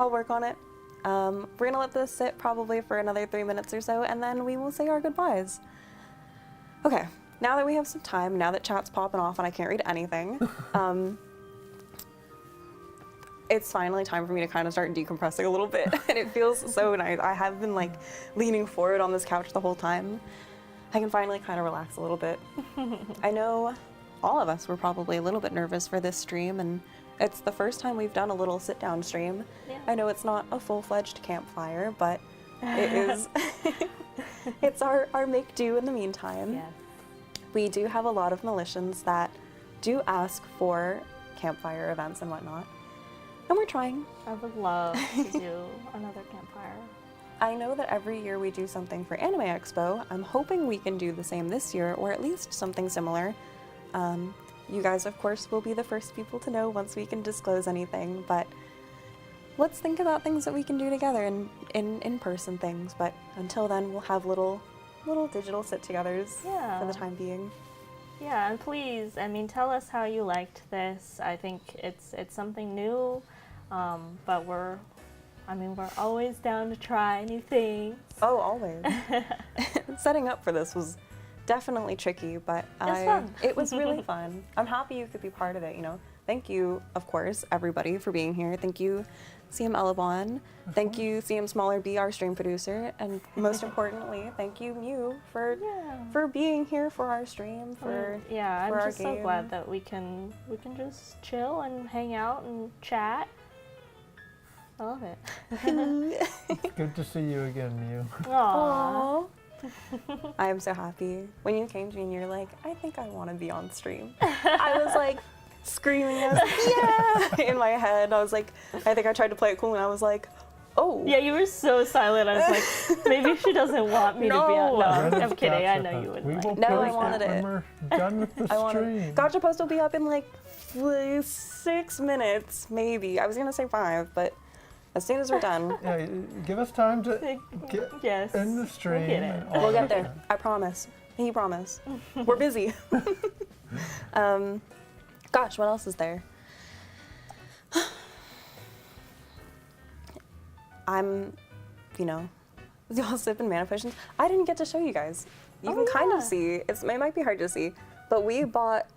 I'll work on it. We're gonna let this sit probably for another 3 minutes or so, and then we will say our goodbyes. Okay, now that we have some time, now that chat's popping off and I can't read anything, it's finally time for me to kind of start decompressing a little bit, and it feels so nice. I have been like leaning forward on this couch the whole time. I can finally kind of relax a little bit. I know all of us were probably a little bit nervous for this stream, and it's the first time we've done a little sit-down stream. Yeah. I know it's not a full-fledged campfire, but it is. It's our make-do in the meantime. Yes. We do have a lot of Militians that do ask for campfire events and whatnot, and we're trying. I would love to do another campfire. I know that every year we do something for Anime Expo. I'm hoping we can do the same this year, or at least something similar. You guys, of course, will be the first people to know once we can disclose anything, but let's think about things that we can do together and in-person things. But until then, we'll have little digital sit-togethers for the time being. Yeah, and please, I mean, tell us how you liked this. I think it's something new, but we're always down to try new things. Oh, always. Setting up for this was definitely tricky, but it was really fun. I'm happy you could be part of it, you know. Thank you, of course, everybody for being here. Thank you, CM Elebon. Thank you, CM Smaller B, our stream producer. And most importantly, thank you, Mew, for being here for our stream, I'm just so glad that we can just chill and hang out and chat. I love it. It's good to see you again, Mew. Aww. I am so happy. When you came to me and you're like, I think I want to be on stream. I was like screaming, I was like, yeah, in my head. I was like, I think I tried to play it cool and I was like, oh. Yeah, you were so silent. I was like, maybe she doesn't want me to be on. No, When I'm is kidding. I Gotcha know you Post? wouldn't. We Like. will No, I post wanted it it. when we're done with the I want stream. Gotcha Post will be up in like 6 minutes, maybe. I was gonna say 5, but as soon as we're done, Yeah, give us time to get Yes. in the stream. get it. and all we'll get that. there. I promise. He promise. We're busy. Gosh, what else is there? I'm, y'all sipping mana potions. I didn't get to show you guys. You can kind of see. It might be hard to see, but we bought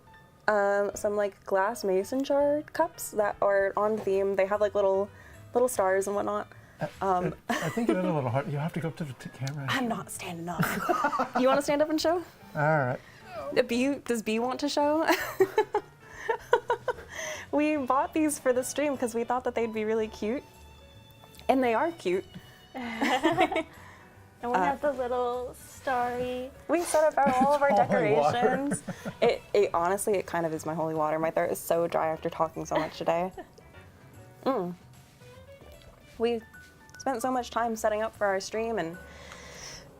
some like glass mason jar cups that are on theme. They have like little stars and whatnot. I think it is a little hard. You have to go up to the camera. I'm not standing up. You want to stand up and show? All right. Does B want to show? We bought these for the stream because we thought that they'd be really cute. And they are cute. And we have the little starry. We set up all of our Holy water. decorations. It honestly, it kind of is my holy water. My throat is so dry after talking so much today. We spent so much time setting up for our stream and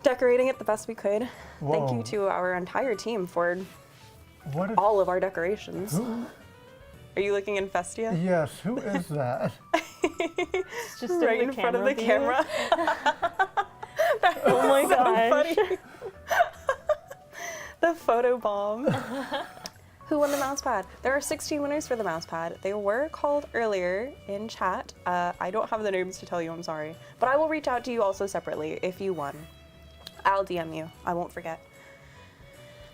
decorating it the best we could. Thank Whoa. you to our entire team for What if, all of our decorations. who, Are you looking in Festia? yes, who is that? It's just Right in front of the view. camera. Oh my So gosh. funny. The photo bomb. Who won the mouse pad? There are 16 winners for the mouse pad. They were called earlier in chat. I don't have the names to tell you, I'm sorry. But I will reach out to you also separately if you won. I'll DM you. I won't forget.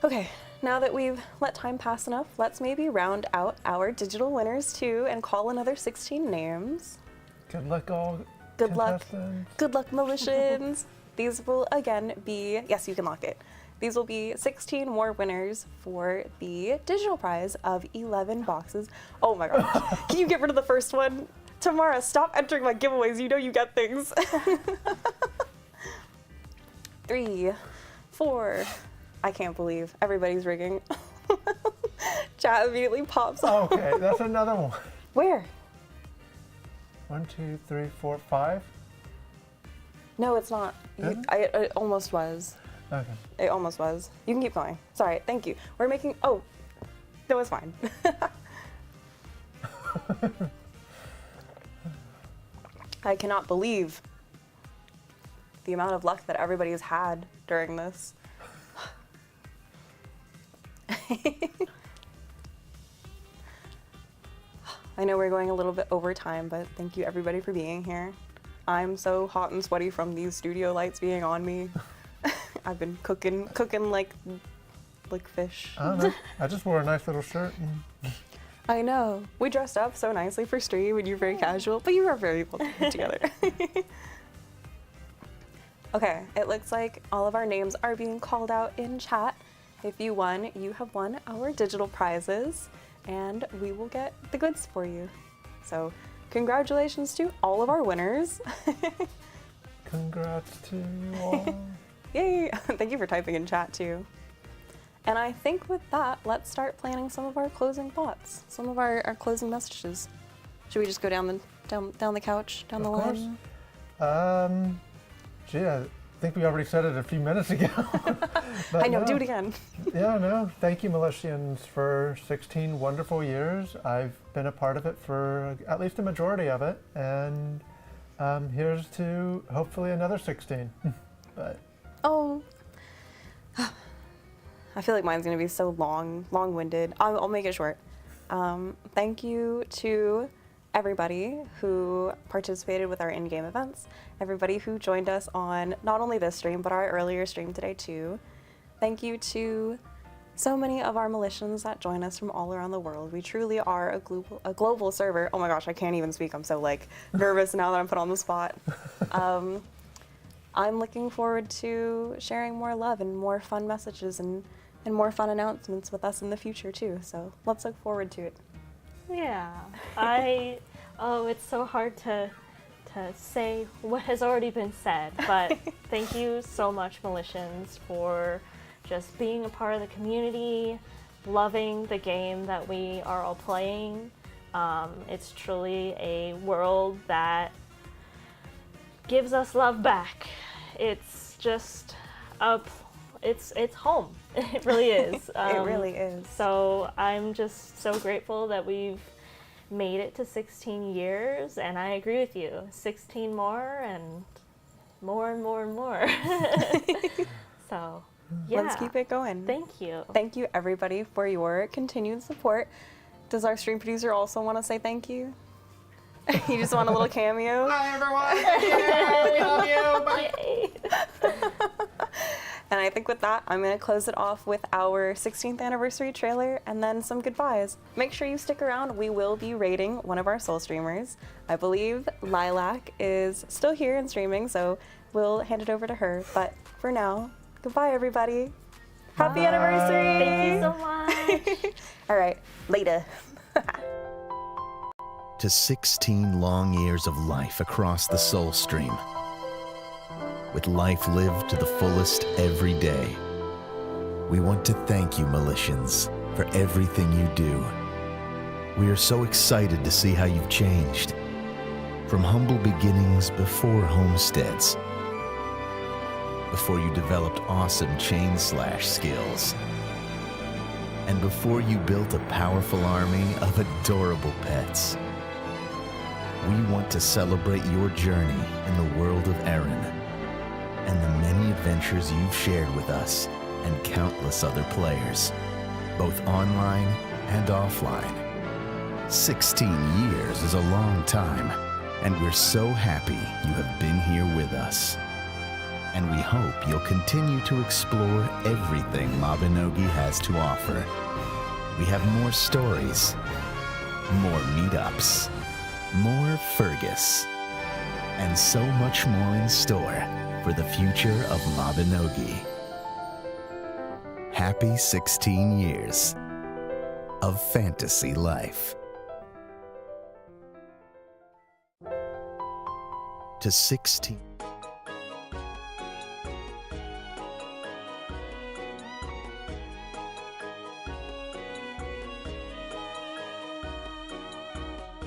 Okay, now that we've let time pass enough, let's maybe round out our digital winners too and call another 16 names. Good luck, all Good luck. contestants. Good luck, Mewlynne. These will again be, yes, you can lock it. These will be 16 more winners for the digital prize of 11 boxes. Oh my god. Can you get rid of the first one? Tamara, stop entering my giveaways. You know you get things. 3, 4. I can't believe everybody's rigging. Chat immediately pops up. Okay, that's another one. Where? 1, 2, 3, 4, 5. No, it's not. Isn't It almost was. Okay. It almost was. You can keep going. Sorry, thank you. We're making, oh, no, it's fine. I cannot believe the amount of luck that everybody has had during this. I know we're going a little bit over time, but thank you everybody for being here. I'm so hot and sweaty from these studio lights being on me. I've been cooking like fish. I don't know. I just wore a nice little shirt. And I know. We dressed up so nicely for stream and you're very casual, but you are very well put together. Okay, it looks like all of our names are being called out in chat. If you won, you have won our digital prizes and we will get the goods for you. So congratulations to all of our winners. congrats to you all. Yay! Thank you for typing in chat too. And I think with that, let's start planning some of our closing thoughts, some of our closing messages. Should we just go down the couch, down the Of course. line? Gee, I think we already said it a few minutes ago. But I know, no. do it again. Yeah, no. Thank you, Militians, for 16 wonderful years. I've been a part of it for at least a majority of it, and here's to hopefully another 16. But Oh, I feel like mine's gonna be so long-winded. I'll make it short. Thank you to everybody who participated with our in-game events, everybody who joined us on not only this stream, but our earlier stream today too. Thank you to so many of our Militians that join us from all around the world. We truly are a global server. Oh my gosh, I can't even speak. I'm so nervous now that I'm put on the spot. I'm looking forward to sharing more love and more fun messages and more fun announcements with us in the future too. So let's look forward to it. Yeah. It's so hard to to say what has already been said, but thank you so much, Mewlynne, for just being a part of the community, loving the game that we are all playing. It's truly a world that gives us love back. It's just it's home. It really is. It really is. So I'm just so grateful that we've made it to 16 years, and I agree with you. 16 more and more and more and more. So, yeah. Let's keep it going. Thank you. Thank you, everybody, for your continued support. Does our stream producer also want to say thank you? You just want a little cameo? Hi, everyone. Yeah, we love you. Bye. Yay. And I think with that, I'm going to close it off with our 16th anniversary trailer and then some goodbyes. Make sure you stick around. We will be rating one of our Soul streamers. I believe Lilac is still here and streaming, so we'll hand it over to her. But for now, goodbye, everybody. Happy anniversary. Thank you so much. All right, later. To 16 long years of life across the Soul Stream, with life lived to the fullest every day, we want to thank you, Mewlynne, for everything you do. We are so excited to see how you've changed. From humble beginnings before homesteads, before you developed awesome chain slash skills, and before you built a powerful army of adorable pets. We want to celebrate your journey in the world of Erin and the many adventures you've shared with us and countless other players, both online and offline. 16 years is a long time, and we're so happy you have been here with us. And we hope you'll continue to explore everything Mabinogi has to offer. We have more stories, more meetups, more Fergus, and so much more in store for the future of Mabinogi. Happy 16 years of fantasy life. To 16